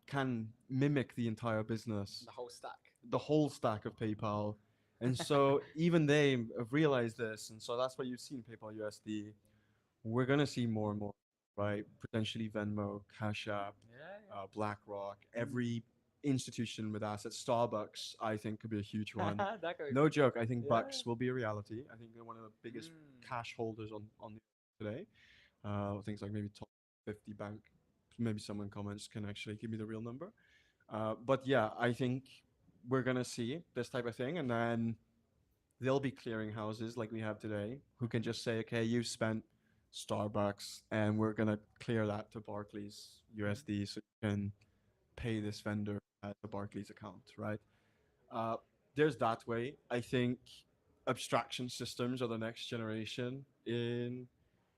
can mimic the entire business, The whole stack. the whole stack of PayPal. And so even they have realized this, and so that's why you've seen PayPal USD. We're gonna see more and more, right? Potentially Venmo, Cash App, Yeah, BlackRock, yeah. Mm. every institution with assets. Starbucks, I think, could be a huge one. That could be No cool. joke. I think Yeah. Bucks will be a reality. I think they're one of the biggest Mm. cash holders on the today. Things like maybe top 50 bank. Maybe someone comments can actually give me the real number. But yeah, I think we're gonna see this type of thing, and then there'll be clearing houses like we have today who can just say, okay, you've spent Starbucks, and we're gonna clear that to Barclays USD, so you can pay this vendor at the Barclays account, right? Uh, there's that way. I think abstraction systems are the next generation in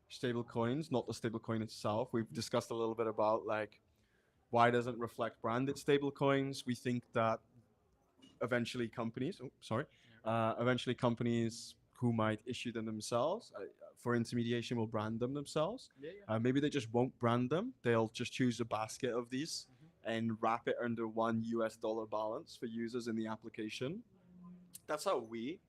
stable coins, not the stable coin itself. We've discussed a little bit about like why doesn't reflect branded stable coins. We think that eventually companies who might issue them themselves for intermediation will brand them themselves. Yeah, yeah. Maybe they just won't brand them. They'll just choose a basket of these Hmm. and wrap it under one US dollar balance for users in the application. That's how we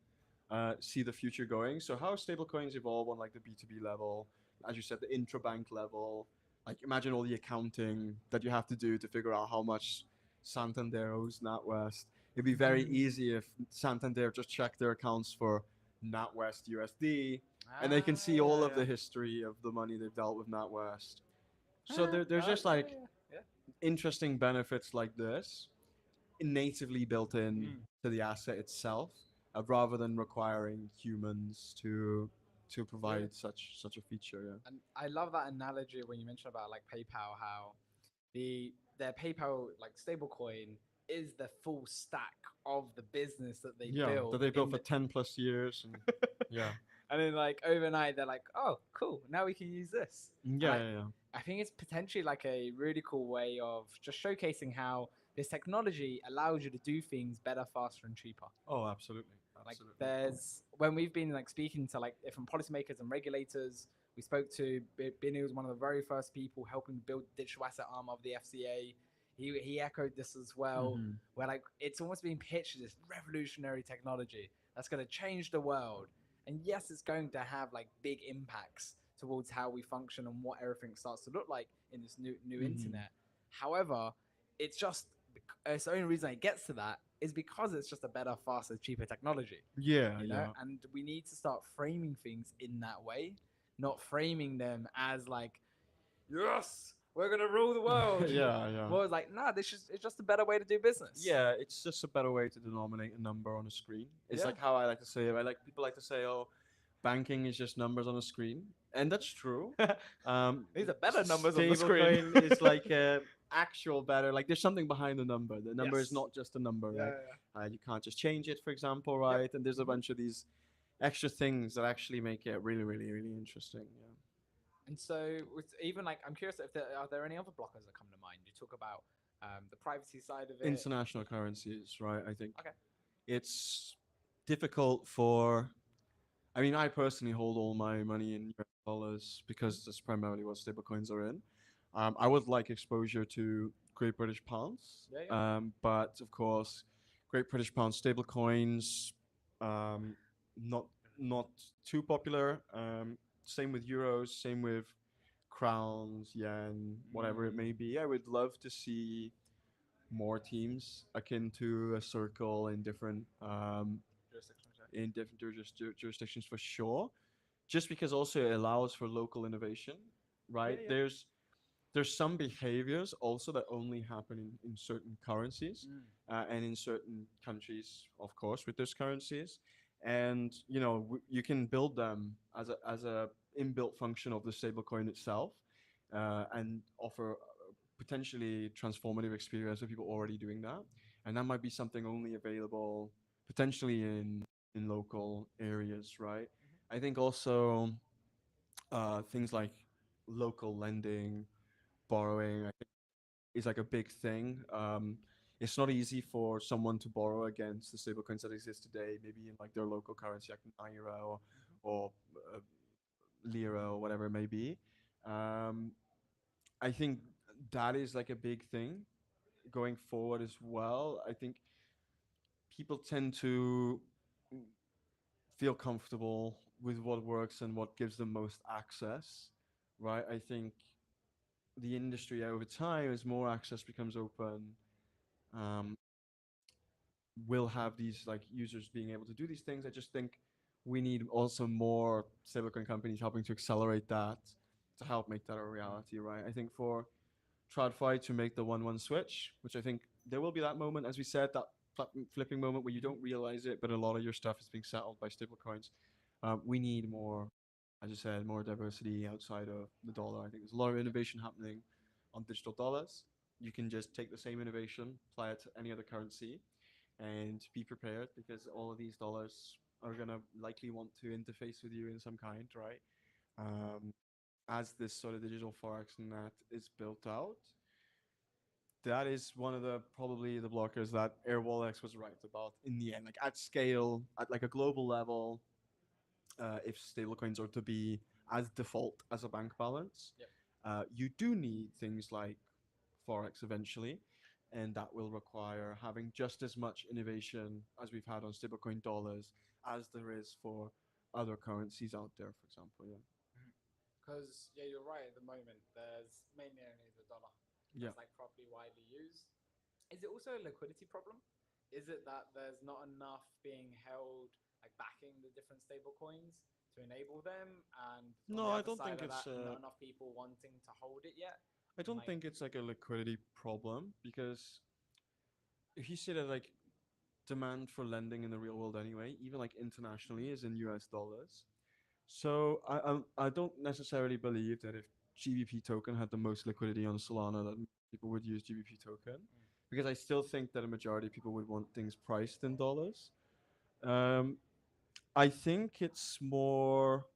see the future going. So how stablecoins evolve on like the B2B level, as you said, the intrabank level. Like imagine all the accounting that you have to do to figure out how much Santander owes NatWest. It'd be very easy if Santander just checked their accounts for NatWest USD, and they can see all of Yeah, the history of the money they've dealt with NatWest. So yeah. there's just Yeah, like yeah, interesting benefits like this natively built yeah. in Mm. to the asset itself, rather than requiring humans to Yeah. provide such a feature. And I love that analogy when you mentioned about like PayPal, how their PayPal like stablecoin is the full stack of the business that they Yeah, that built they built in for the 10 plus years, and yeah, and then like overnight they're like, oh, cool, now we can use this. And yeah, like yeah, yeah. I think it's potentially like a really cool way of just showcasing how this technology allows you to do things better, faster, and cheaper. Oh, absolutely, Like absolutely. there's when we've been like speaking to like different policymakers and regulators, we spoke to Binny, was one of the very first people helping build the digital asset arm of the FCA. He echoed this as well, Mm-hmm. where like it's almost being pitched as this revolutionary technology that's going to change the world. And yes, it's going to have like big impacts towards how we function and what everything starts to look like in this new Mm-hmm. internet. However, it's just it's the only reason it gets to that is because it's just a better, faster, cheaper technology, Yeah, yeah, and we need to start framing things in that way, not framing them as like, yes, we're gonna rule the world. yeah, yeah. More like, nah, it's just a better way to do business. Yeah, it's just a better way to denominate a number on a screen. It's Yeah. like how I like to say it. People like to say, "Oh, banking is just numbers on a screen," and that's true. These are better numbers on the screen. Stablecoin is like actual better. Like there's something behind the number. The number is Yes. not just a number, Yeah, right? yeah. You can't just change it, for example, Yep. right? And there's a Mhm. bunch of these extra things that actually make it really, really, really interesting. Yeah. And so, with even like, I'm curious if there are there any other blockers that come to mind. You talk about the privacy side of it. International currencies, right? I think Okay. it's difficult for. I mean, I personally hold all my money in US dollars Hmm. because that's primarily what stablecoins are in. I would like exposure to Great British pounds, Yeah, yeah. but of course, Great British pound stablecoins, um, not not too popular. Same with euros. Same with crowns, yen, whatever it may Mm. be. I would love to see more teams akin to a circle Jurisdiction, in different jurisdictions for sure. Just because also it allows for local innovation, yeah, right? yeah. There's some behaviors also that only happen in certain currencies Mm. and in certain countries, of course, with those currencies. And you know you can build them as a inbuilt function of the stablecoin itself, and offer potentially transformative experience for people already doing that. And that might be something only available potentially in local areas, right? I think also things like local lending, borrowing, I think is like a big thing. It's not easy for someone to borrow against the stablecoins that exist today, maybe in like their local currency, like naira or uh, lira or whatever it may be. Um, I think that is like a big thing going forward as well. I think people tend to feel comfortable with what works and what gives them most access, right? I think the industry over time, as more access becomes open, um, will have these like users being able to do these things. I just think we need also more stablecoin companies helping to accelerate that to help make that a reality, right? I think for TradFi to make the 1-1 switch, which I think there will be that moment, as we said, that flipping moment where you don't realize it, but a lot of your stuff is being settled by stablecoins. We need more, as you said, more diversity outside of the dollar. I think there's a lot of innovation happening on digital dollars. You can just take the same innovation, apply it to any other currency, and be prepared because all of these dollars are gonna likely want to interface with you in some kind, right? Um, as this sort of digital forex net is built out, that is one of the probably the blockers that AirWallex was right about in the end. Like at scale, at like a global level, if stablecoins are to be as default as a bank balance, Yep. you do need things like forex eventually, and that will require having just as much innovation as we've had on stablecoin dollars as there is for other currencies out there, for example. Yeah. Because yeah, you're right. At the moment, there's mainly only the dollar Yeah. that's like properly widely used. Is it also a liquidity problem? Is it that there's not enough being held, like backing the different stable coins to enable them, and on No, the I other don't side think of it's. that, not enough people wanting to hold it yet? I And don't like, think it's like a liquidity problem because if you see that like demand for lending in the real world anyway, even like internationally, is in US dollars. So I don't necessarily believe that if GBP token had the most liquidity on Solana, that people would use GBP token, because I still think that a majority of people would want things priced in dollars. Um, I think it's more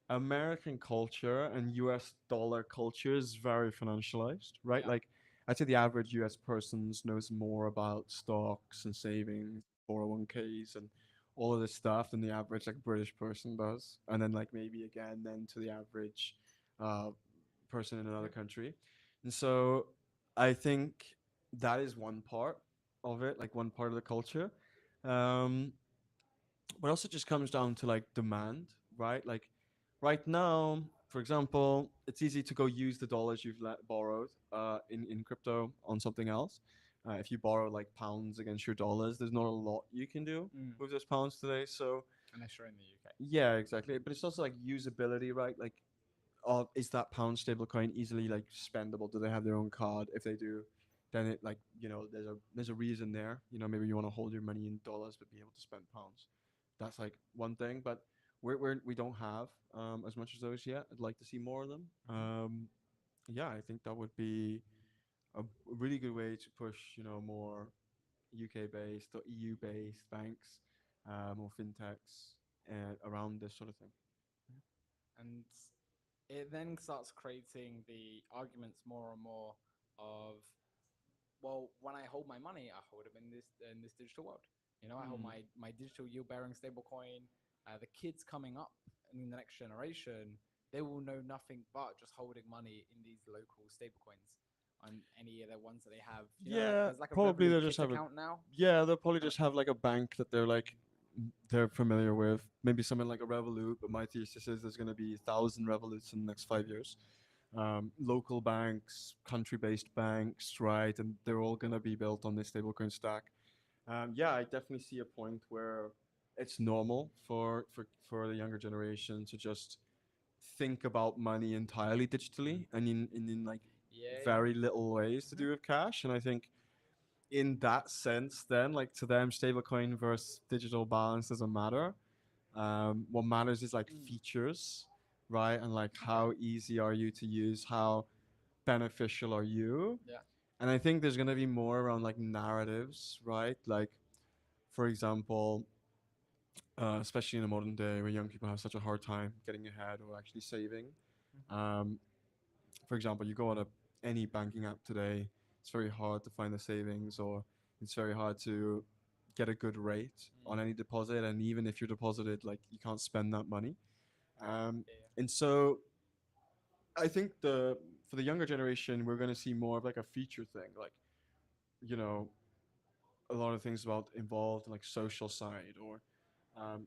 American culture and US dollar culture is very financialized, right? yeah, Like, I'd say the average US person knows more about stocks and savings, 401ks, and all of this stuff than the average like British person does. And then like maybe again then to the average uh, person in another yeah, country. And so I think that is one part of it, like one part of the culture. Um, but also just comes down to like demand, right? Like right now, for example, it's easy to go use the dollars you've borrowed in crypto on something else. If you borrow like pounds against your dollars, there's not a lot you can do mm. with those pounds today. So Unless you're in the UK. yeah, exactly. But it's also like usability, right? Like, is that pound stablecoin easily like spendable? Do they have their own card? If they do, then it like there's a reason there. You know, maybe you want to hold your money in dollars but be able to spend pounds. That's like one thing, but we don't have as much as those yet. I'd like to see more of them. Yeah, I think that would be a really good way to push more UK based or EU based banks or fintechs around this sort of thing. And it then starts creating the arguments more and more of, well, when I hold my money, I hold it in this digital world. You know, I hold Mm. my digital yield bearing stablecoin. The kids coming up in the next generation, they will know nothing but just holding money in these local stablecoins on any of the ones that they have. You know, like Yeah, there's like a probably Revolut they'll just kit have a. account now. Yeah, they'll probably Uh, just have like a bank that they're like they're familiar with. Maybe something like a Revolut, but my thesis is there's going to be 1,000 Revoluts in the next 5 years. Local banks, country-based banks, right, and they're all going to be built on this stablecoin stack. Yeah, I definitely see a point where it's normal for the younger generation to just think about money entirely digitally and in like yeah, yeah. very little ways to Hmm. do with cash. And I think in that sense, then like to them, stablecoin versus digital balance doesn't matter. What matters is like Mm. features, right? And like Okay. how easy are you to use? How beneficial are you? Yeah. And I think there's gonna be more around like narratives, right? Like, for example, especially in the modern day where young people have such a hard time getting ahead or actually saving. Hmm. Um, for example, you go on any banking app today, it's very hard to find the savings, or it's very hard to get a good rate on Mm. any deposit. And even if you're deposited, like you can't spend that money. Um, Yeah. and so I think the for the younger generation, we're going to see more of like a feature thing, like you know, a lot of things about involved like social side or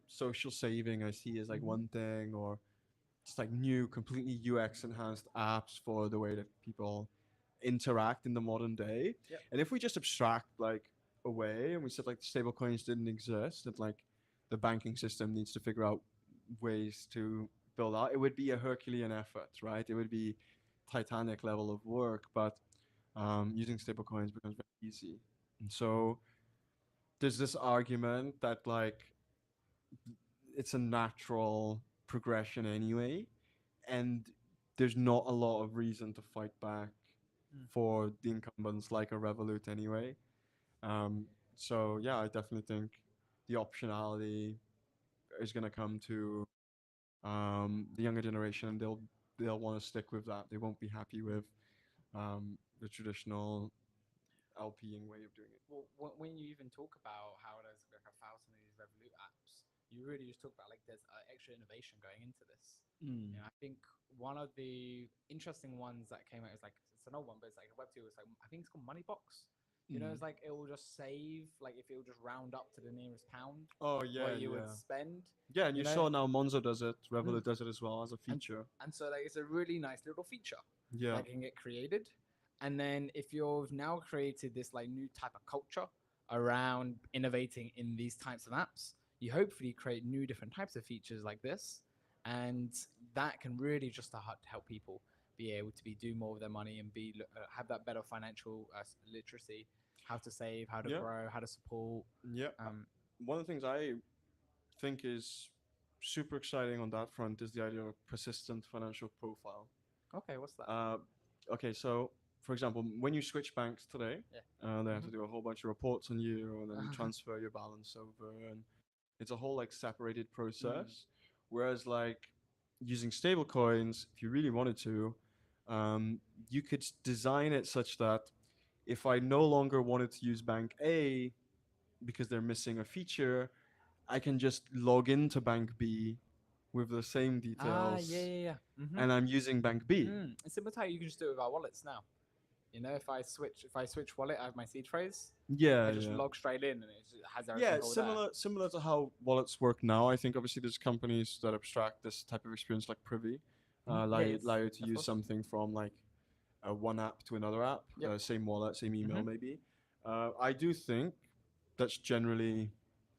social saving. I see as like Hmm. one thing, or just like new, completely UX enhanced apps for the way that people interact in the modern day. Yep. And if we just abstract like away and we said like stable coins didn't exist, that like the banking system needs to figure out ways to build out, it would be a Herculean effort, right? It would be Titanic level of work, but using stable coins becomes very easy. And so there's this argument that like it's a natural progression anyway, and there's not a lot of reason to fight back Mm. for the incumbents like a Revolut anyway. Um, so yeah, I definitely think the optionality is going to come to the younger generation, and they'll want to stick with that. They won't be happy with the traditional LPing way of doing it. Well, when you even talk about how there's like 1,000 of these Revolut apps, you really just talk about like there's extra innovation going into this. Mm. You know, I think one of the interesting ones that came out is like it's an old one, but it's like a web tool. It's like I think it's called Moneybox. You know, Mm. it's like it will just save, like if it will just round up to the nearest pound Oh yeah, what you would yeah, spend. yeah. And You you know, saw now Monzo does it, mm. Revolut does it as well as a and feature. and so like it's a really nice little feature Yeah, that can get created. And then if you've now created this like new type of culture around innovating in these types of apps, you hopefully create new different types of features like this, and that can really just start to help people be able to be do more with their money and be have that better financial literacy, how to save, how to yeah, grow, how to support. yeah. Um, One of the things I think is super exciting on that front is the idea of a persistent financial profile. okay, what's that? Uh, okay, so for example, when you switch banks today, Yeah. they have Hmm. to do a whole bunch of reports on you, and then you transfer your balance over, and it's a whole like separated Mm. process. Whereas like using stable coins, if you really wanted to, you could design it such that if I no longer wanted to use bank A because they're missing a feature, I can just log into bank B with the same Ah, yeah, details, yeah, yeah. Mm-hmm. and I'm using bank B. Mm. It's similar to how you can just do it with our wallets now. You know, if I switch wallet, I have my seed phrase. Yeah, I just yeah. log straight in and it just has Yeah, everything all there. similar to how wallets work now. I think obviously there's companies that abstract this type of experience like Privy, Mhm. allow Yeah, you, yes, allow you to of use course. something from like one app to another app, Yep. same wallet, same email Hmm. maybe. I do think that's generally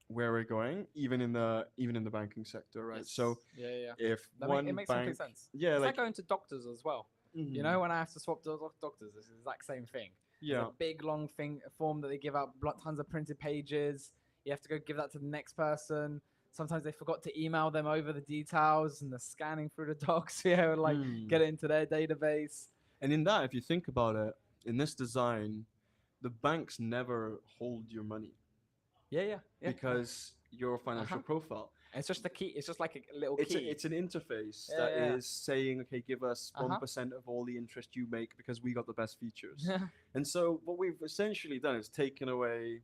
where we're going, even in the banking sector, right? Yes. So Yeah, yeah, yeah. if It one makes complete bank, sense. yeah, It's like like, going to doctors as well. You mhm, know, when I have to swap doctors, it's the exact same thing. There's a yeah, big long thing form that they give out, tons of printed pages. You have to go give that to the next person. Sometimes they forgot to email them over the details, and they're scanning through the docs, yeah, like mm. get it into their database. And in that, if you think about it, in this design, the banks never hold your money Yeah, yeah, yeah. because your Uh financial huh. profile. And it's just a key. It's just like a little It's key. it's an interface Yeah, that yeah. is saying, okay, give us Uh huh. 1% of all the interest you make because we got the best features. Yeah. And so what we've essentially done is taken away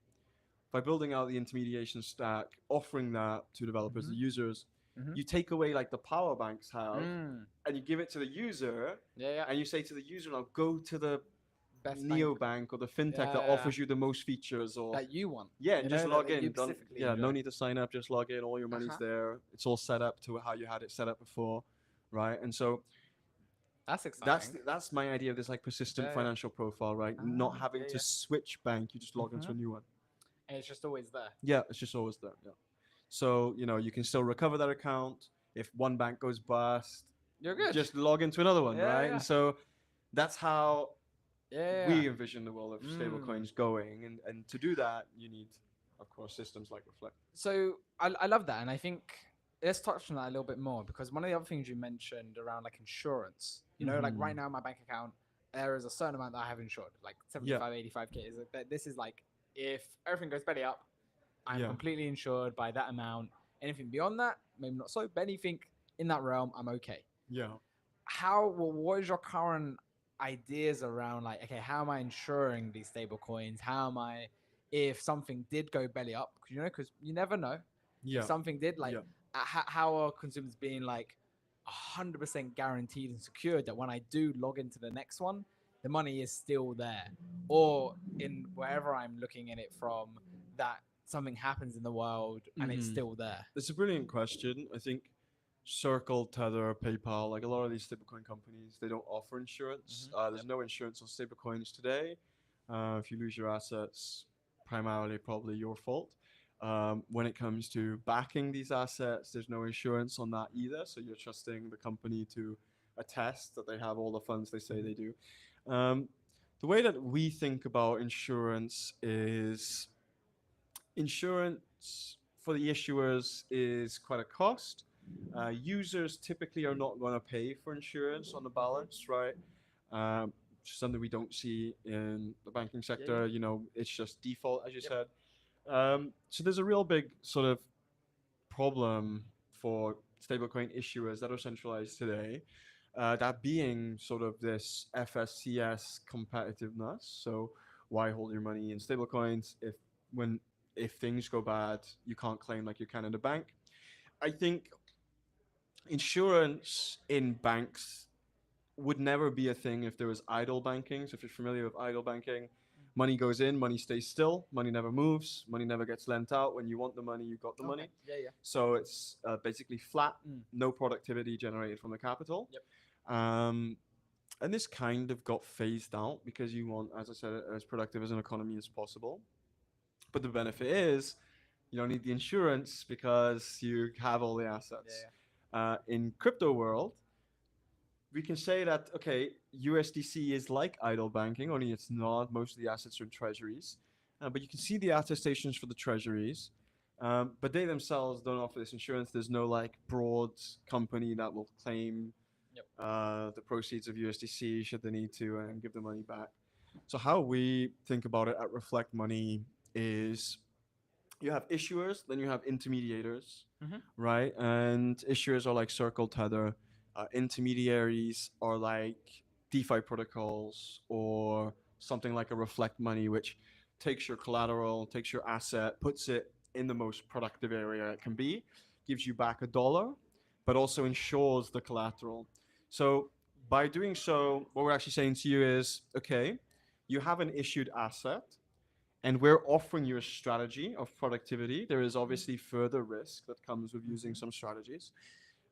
by building out the intermediation stack, offering that to developers, Mhm. the users. Mhm. You take away like the power banks have, Mm. and you give it to the user, Yeah, yeah. and you say to the user, now go to the Best bank. neobank or the fintech that Yeah. offers you the most features, or That you want. yeah, You and just know that, log that you in. Don't specifically yeah, no enjoy. need to sign up. Just log in. All your Uh money's huh. there. It's all set up to how you had it set up before, right? And so That's exciting. that's my idea of this like persistent Yeah, yeah. financial profile, right? Ah, Not having yeah, to yeah. switch bank. You just log into Mhm. a new one. And it's just always there. Yeah, it's just always there. Yeah. So you can still recover that account if one bank goes bust. You're good. Just log into another one, Yeah, right? yeah. And so that's how Yeah. we envision the world of Mm. stablecoins going, and to do that, you need, of course, systems like Reflect. So I love that, and I think let's touch on that a little bit more because one of the other things you mentioned around like insurance, like right Mhm. now my bank account, there is a certain amount that I have insured, like Yeah, 75, 85K. This is like if everything goes belly up, I'm yeah, completely insured by that amount. Anything beyond that, maybe not so, but anything in that realm, I'm okay. yeah. What is your current ideas around like, okay, how am I insuring these stable coins? How am I, if something did go belly up, because you never know, if Yeah, something did, like, yeah. how are consumers being like 100% guaranteed and secured that when I do log into the next one, the money is still there, or in wherever I'm looking at it from, that something happens in the world and it's Hmm. still there. It's a brilliant question. I think Circle, Tether, PayPal, like a lot of these stablecoin companies, they don't offer insurance. There's Yep. no insurance on stablecoins today. If you lose your assets, primarily probably your fault. When it comes to backing these assets, there's no insurance on that either. So you're trusting the company to attest that they have all the funds they say they do. Um, the way that we think about insurance is insurance for the issuers is quite a cost. Users typically are not going to pay for insurance on the balance, right? Um, Something we don't see in the banking Yeah, yeah. sector. It's just default, as you said. So there's a real big sort of problem for stablecoin issuers that are centralized today. That being sort of this FSCS competitiveness. So why hold your money in stablecoins when if things go bad, you can't claim like you can in the bank? I think insurance in banks would never be a thing if there was idle banking. So if you're familiar with idle banking, money goes in, money stays still, money never moves, money never gets lent out. When you want the money, you got the Okay. money. Yeah, yeah. So it's basically flat, Mm. no productivity generated from the capital. Yep. Um, and this kind of got phased out because you want, as I said, as productive as an economy as possible. But the benefit is you don't need the insurance because you have all the Yeah, assets. yeah. In crypto world, we can say that okay, USDC is like idle banking, only it's not. Most of the assets are in treasuries, but you can see the attestations for the treasuries. But they themselves don't offer this insurance. There's no like broad company that will claim Yep. the proceeds of USDC should they need to and give the money back. So how we think about it at Reflect Money is you have issuers, then you have intermediators, Mm-hmm. right? And issuers are like Circle, Tether. Intermediaries are like DeFi protocols or something like a Reflect Money, which takes your collateral, takes your asset, puts it in the most productive area it can be, gives you back $1, but also insures the collateral. So by doing so, what we're actually saying to you is, okay, you have an issued asset and we're offering you a strategy of productivity. There is obviously further risk that comes with using Mm-hmm. some strategies,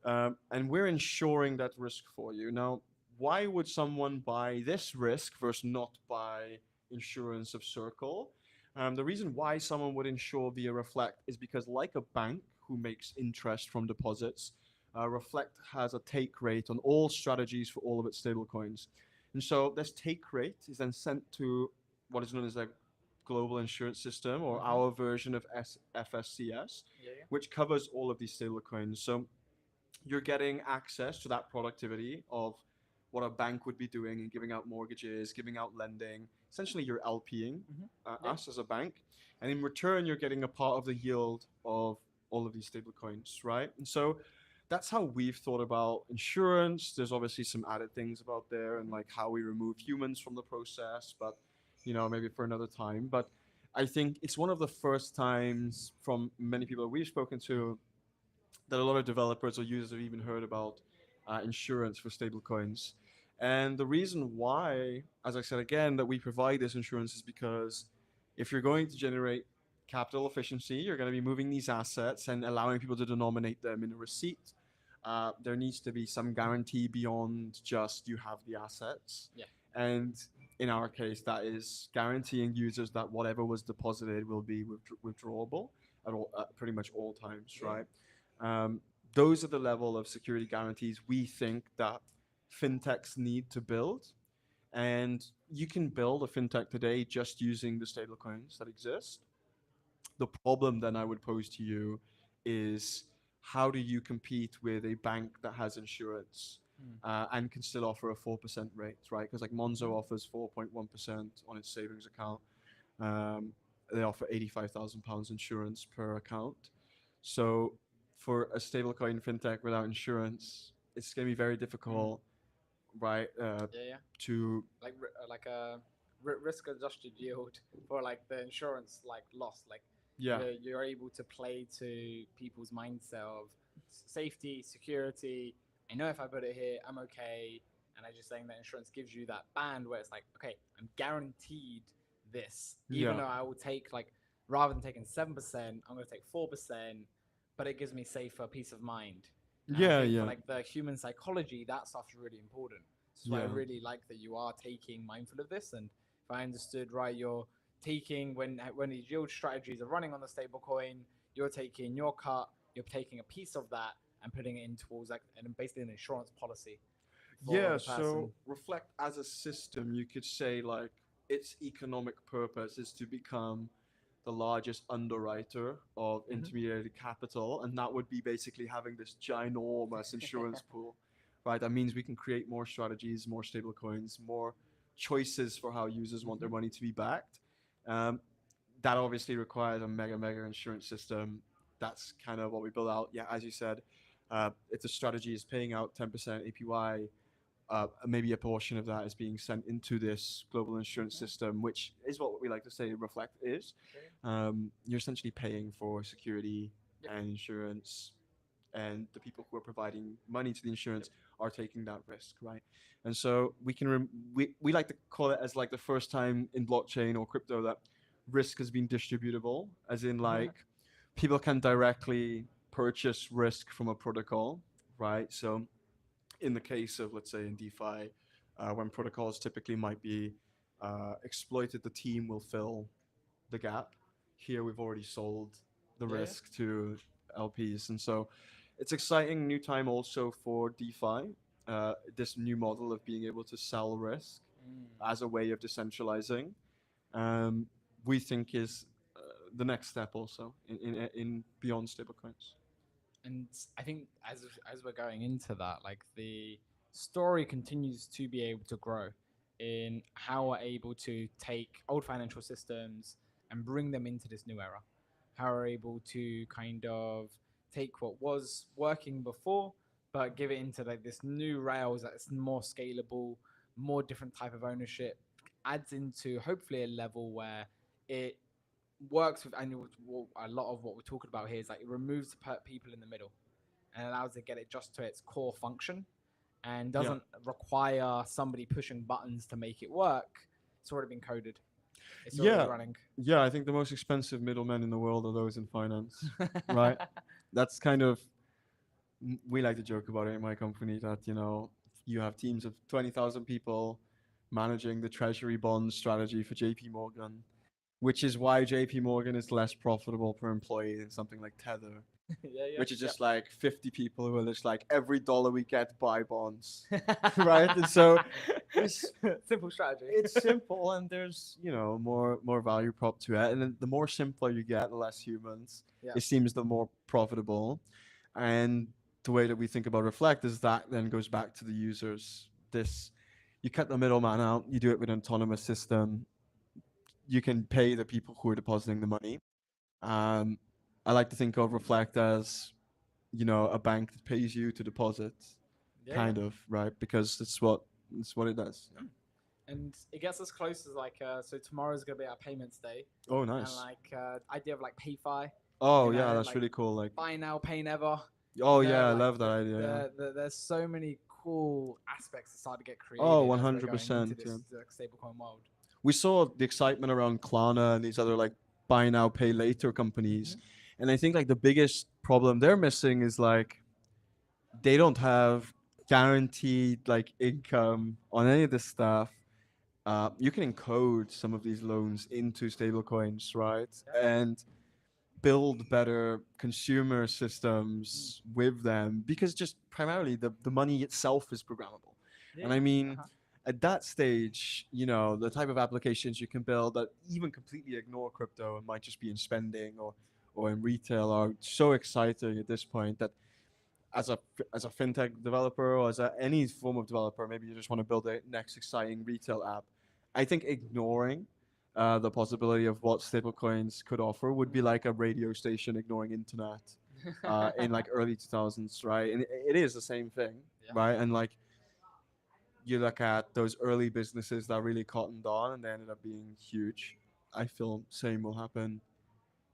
and we're ensuring that risk for you. Now, why would someone buy this risk versus not buy insurance of Circle? The reason why someone would insure via Reflect is because, like a bank who makes interest from deposits, Reflect has a take rate on all strategies for all of its stablecoins. And so this take rate is then sent to what is known as a global insurance system, or Mm-hmm. our version of FSCS, Yeah, yeah. which covers all of these stablecoins. So you're getting access to that productivity of what a bank would be doing and giving out mortgages, giving out lending. Essentially, you're LPing Mm-hmm. Yeah. us as a bank. And in return, you're getting a part of the yield of all of these stable coins, right? And so that's how we've thought about insurance. There's obviously some added things about there and like how we remove humans from the process, but maybe for another time. But I think it's one of the first times from many people that we've spoken to that a lot of developers or users have even heard about insurance for stablecoins. And the reason why, as I said again, that we provide this insurance is because if you're going to generate capital efficiency, you're going to be moving these assets and allowing people to denominate them in a receipt. There needs to be some guarantee beyond just you have the assets. Yeah. And in our case, that is guaranteeing users that whatever was deposited will be withdrawable at pretty much all times, right? Um, those are the level of security guarantees we think that fintechs need to build. And you can build a fintech today just using the stablecoins that exist. The problem then I would pose to you is how do you compete with a bank that has insurance and can still offer a 4% rate, right? Because like Monzo offers 4.1% on its savings account. Um, they offer £85,000 insurance per account. So for a stablecoin fintech without insurance, it's going to be very difficult, right? Yeah, yeah. To Like a risk adjusted yield for like the insurance like loss. Like yeah, you're able to play to people's mindset of safety, security. I know if I put it here, I'm okay. And I just saying that insurance gives you that band where it's like, okay, I'm guaranteed this, even yeah, though I will take like rather than taking 7%, I'm going to take 4%, but it gives me safer peace of mind. And I yeah, think for yeah, like the human psychology, that stuff's really important. That's why I yeah. really like that you are taking mindful of this. And if I understood right, you're taking when these yield strategies are running on the stable coin, you're taking your cut, you're taking a piece of that and putting it in towards like and basically an insurance policy for Yeah, the so person. Reflect as a system, you could say like its economic purpose is to become the largest underwriter of Mm-hmm. intermediated capital, and that would be basically having this ginormous insurance pool, right? That means we can create more strategies, more stable coins, more choices for how users want their Mm-hmm. money to be backed. Um, that obviously requires a mega insurance system. That's kind of what we build out. Yeah, as you said, if the strategy is paying out 10% APY, maybe a portion of that is being sent into this global insurance Yeah. system, which is what we like to say Reflect is. Okay. You're essentially paying for security Yep. and insurance, and the people who are providing money to the Yep. insurance are taking that risk, right? And so we like to call it as like the first time in blockchain or crypto that risk has been distributable, as in like people can directly purchase risk from a protocol, right? So in the case of, let's say, in DeFi, when protocols typically might be exploited, the team will fill the gap. Here, we've already sold the Yeah. Yeah. risk to LPs, and so it's exciting new time also for DeFi. This new model of being able to sell risk Mm. as a way of decentralizing, um, we think is the next step also in beyond stablecoins. And I think as we're going into that, like the story continues to be able to grow in how we're able to take old financial systems and bring them into this new era. How we're able to kind of take what was working before, but give it into like this new rails that's more scalable, more different type of ownership, adds into hopefully a level where it works with and a lot of what we're talking about here is like it removes the people in the middle and allows it to get it just to its core function and Yeah. doesn't require somebody pushing buttons to make it work. It's already been coded. It's already Yeah, running. yeah. I think the most expensive middlemen in the world are those in finance, right? That's kind of we like to joke about it in my company that you have teams of 20,000 people managing the treasury bond strategy for JP Morgan, which is why JP Morgan is less profitable per employee than something like Tether, Yeah, yeah, which is yep. just like 50 people who are just like every dollar we get buy bonds, right? And so it's Simple strategy. it's simple and there's more value prop to it, and then the more simpler you get, the less humans Yeah. it seems, the more profitable. And the way that we think about Reflect is that then goes back to the users. This You cut the middleman out, you do it with an autonomous system, you can pay the people who are depositing the money, um, I like to think of Reflect as, a bank that pays you to deposit, Yeah, yeah. kind of, right? Because it's what it does. Yeah. Mm. And it gets us close as like so tomorrow's gonna be our payments day, Oh, and nice. like idea of like PayFi, Oh, yeah, that's like really cool. Like, buy now, pay never. oh, yeah, I Like love that idea. Yeah. there's so many cool aspects that start to get Oh, created as we're going into 100%. Yeah. this stablecoin world. We saw the excitement around Klarna and these other like buy now, pay later companies. Hmm. And I think like the biggest problem they're missing is like they don't have guaranteed like income on any of this stuff. You can encode some of these loans into stablecoins, right? Yeah. And build better consumer Mm. systems with them because just primarily the money itself is programmable. Yeah, And I yeah. mean, Uh-huh. at that stage, the type of applications you can build that even completely ignore crypto and might just be in spending or in retail are so exciting at this point that as a fintech developer or any form of developer, maybe you just want to build a next exciting retail app. I think ignoring the possibility of what stablecoins could offer would be like a radio station ignoring internet in like early 2000s, right? And it is the same thing, Yeah. right? And like you look at those early businesses that really cottoned on and they ended up being huge. I feel same will happen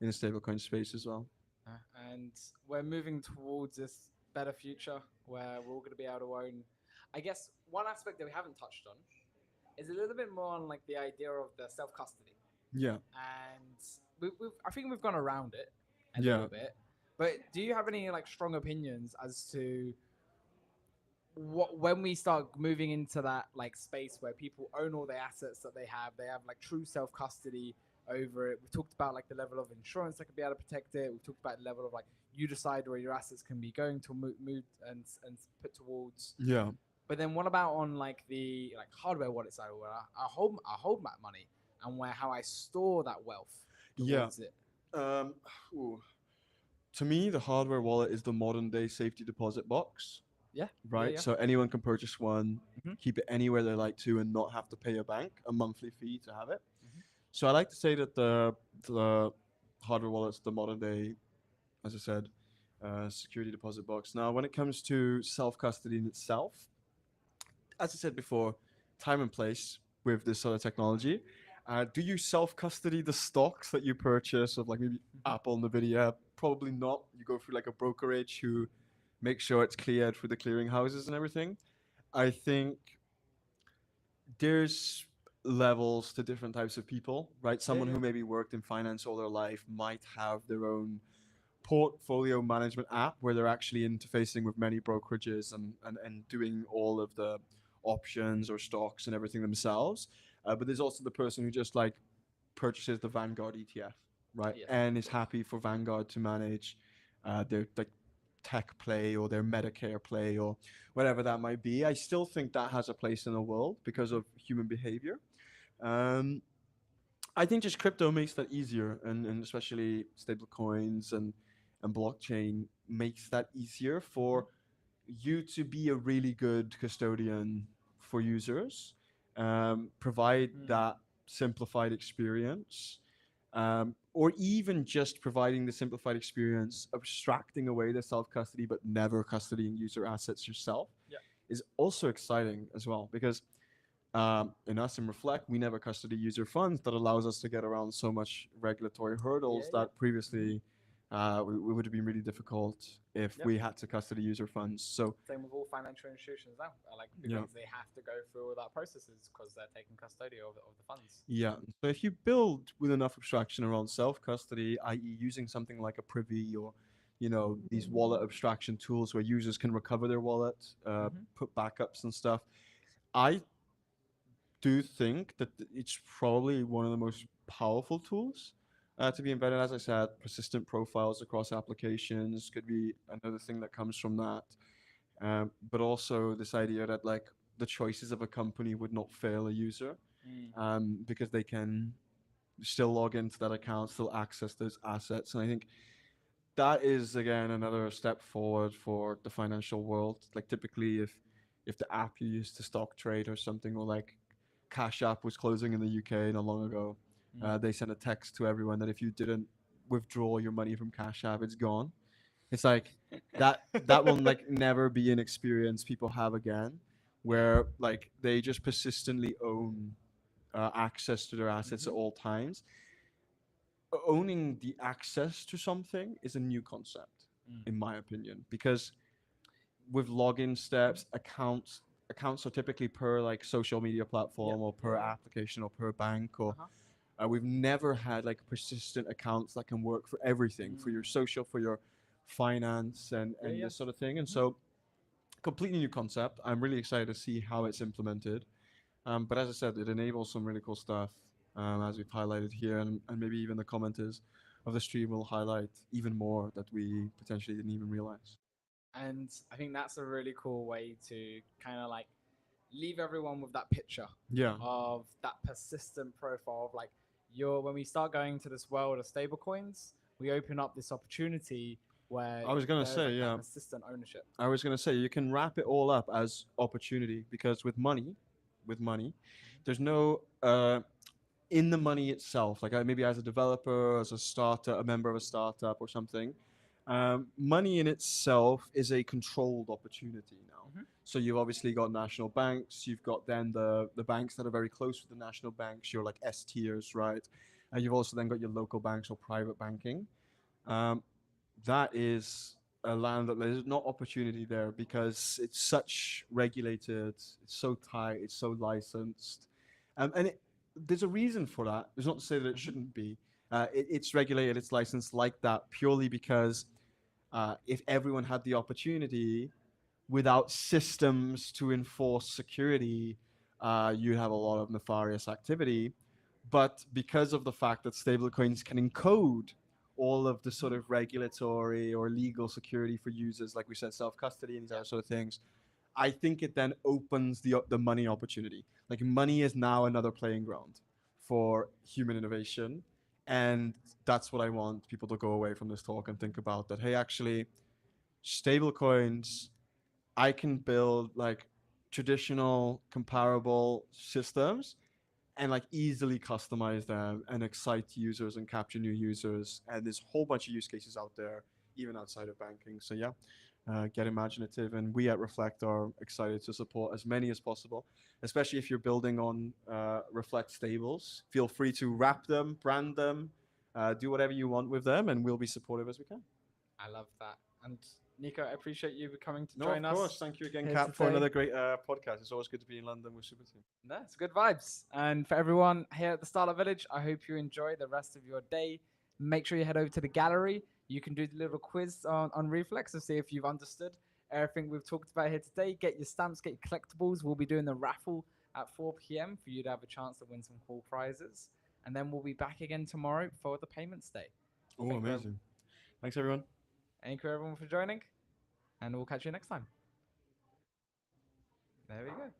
in the stablecoin space as well. Uh, and we're moving towards this better future where we're all going to be able to own. I guess one aspect that we haven't touched on is a little bit more on like the idea of the self custody, Yeah, and I think we've gone around it a yeah, little bit. But do you have any like strong opinions as to what when we start moving into that like space where people own all the assets that they have like true self custody over it. We've talked about like the level of insurance that could be able to protect it. We've talked about the level of like you decide where your assets can be going to move and put towards. yeah, But then what about on like the like hardware wallet side where I hold my money and where how I store that wealth yeah. towards it. Um, ooh. To me, the hardware wallet is the modern day safety deposit box, Yeah, yeah, right? yeah. So anyone can purchase one, Hmm. keep it anywhere they like to, and not have to pay a bank a monthly fee to have it. Hmm. So I like to say that the hardware wallet's the modern day, as I said, security deposit box. Now, when it comes to self custody in itself, as I said before, time and place with this sort of technology. Do you self custody the stocks that you purchase of like maybe Hmm. Apple, Nvidia? Probably not. You go through like a brokerage who makes sure it's cleared through the clearing houses and everything. I think there's levels to different types of people, right? Yeah, Someone yeah. who maybe worked in finance all their life might have their own portfolio management app where they're actually interfacing with many brokerages and doing all of the options or stocks and everything themselves. But there's also the person who just like purchases the Vanguard ETF, right? Yes. And is happy for Vanguard to manage their like tech play or their Medicare play or whatever that might be. I still think that has a place in the world because of human behavior. Um, I think just crypto makes that easier, and especially stable coins and blockchain makes that easier Hmm. for you to be a really good custodian for users, provide Mm. that simplified experience, or even just providing the simplified experience, abstracting away the self custody but never custodying user assets yourself Yeah. is also exciting as well because in us in Reflect, we never custody user funds. That allows us to get around so much regulatory Yeah, hurdles yeah. that Hmm. previously we would have been really difficult if Yep. we had to custody user funds. So Same with all financial institutions now. Like yeah, because they have to go through all that processes because they're taking custody of the funds. yeah. So if you build with enough abstraction around self custody, i.e., using something like a Privy or these wallet abstraction tools where users can recover their wallet, Hmm. put backups and stuff, I do think that it's probably one of the most powerful tools to be embedded. As I said, persistent profiles across applications could be another thing that comes from that. But also this idea that like the choices of a company would not fail a user Mm. because they can still log into that account, still access those assets. And I think that is again another step forward for the financial world. Like typically, if the app you use to stock trade or something, or like Cash App was closing in the UK not long ago, Mm. they sent a text to everyone that if you didn't withdraw your money from Cash App, it's gone. It's like that will like never be an experience people have again, where like they just persistently own access to their assets at Hmm. all times. Owning the access to something is a new concept, Mm. in my opinion, because with login steps, accounts are typically per like social media Yeah. platform or Yeah. per Yeah. application or per bank or Uh-huh. we've never had like persistent accounts that can work for everything, for your Mm. social, for your finance, Yeah. and Yeah. this sort of thing. And Hmm. so, completely new concept. I'm really excited to see how it's implemented. But as I said, it enables some really cool stuff, as we've highlighted here, and maybe even the commenters of the stream will highlight even more that we potentially didn't even realize. And I think that's a really cool way to kind of like leave everyone with that picture Yeah, of that persistent profile of like you're when we start going to this world of stablecoins, we open up this opportunity where I was gonna there's say, like that yeah, persistent ownership. I was gonna say you can wrap it all up as opportunity because with money, there's no in the money itself, like maybe as a developer, as a starter, a member of a startup or something, money in itself is a controlled opportunity now. Mm-hmm. So you've obviously got national banks, you've got then the banks that are very close with the national banks, your like S tiers, right? And you've also then got your local banks or private banking. Um, that is a land that there's not opportunity there because it's such regulated, it's so tight, it's so licensed, and there's a reason for that. It's not to say that it Mm-hmm. shouldn't be. It's regulated, it's licensed like that purely because if everyone had the opportunity without systems to enforce security, you have a lot of nefarious activity. But because of the fact that stablecoins can encode all of the sort Mm-hmm. of regulatory or legal security for users, like we said, self custody and these Yeah. other sort of things, I think it then opens the money opportunity. Like money is now another playing ground for human innovation, and that's what I want people to go away from this talk and think about. That hey, actually, stablecoins I can build like traditional comparable systems and like easily customize them and excite users and capture new users. And there's a whole bunch of use cases out there, even outside of banking. So yeah, get imaginative. And we at Reflect are excited to support as many as possible, especially if you're building on Reflect stables. Feel free to wrap them, brand them, do whatever you want with them, and we'll be supportive as we can. I love that. And Nico, I appreciate you coming to No, of join course. us Thank you again, here Cap, for today. another great podcast. It's always good to be in London with Super Team. No, it's good vibes. And for everyone here at the Startup Village, I hope you enjoy the rest of your day. Make sure you head over to the gallery. You can do the little quiz on Reflex to see if you've understood everything we've talked about here today. Get your stamps, get your collectibles. We'll be doing the raffle at 4 p.m. for you to have a chance to win some cool prizes. And then we'll be back again tomorrow for the payments day. Oh, Thank you, amazing. Thanks, everyone. thank you everyone for joining, and we'll catch you next time. There we go.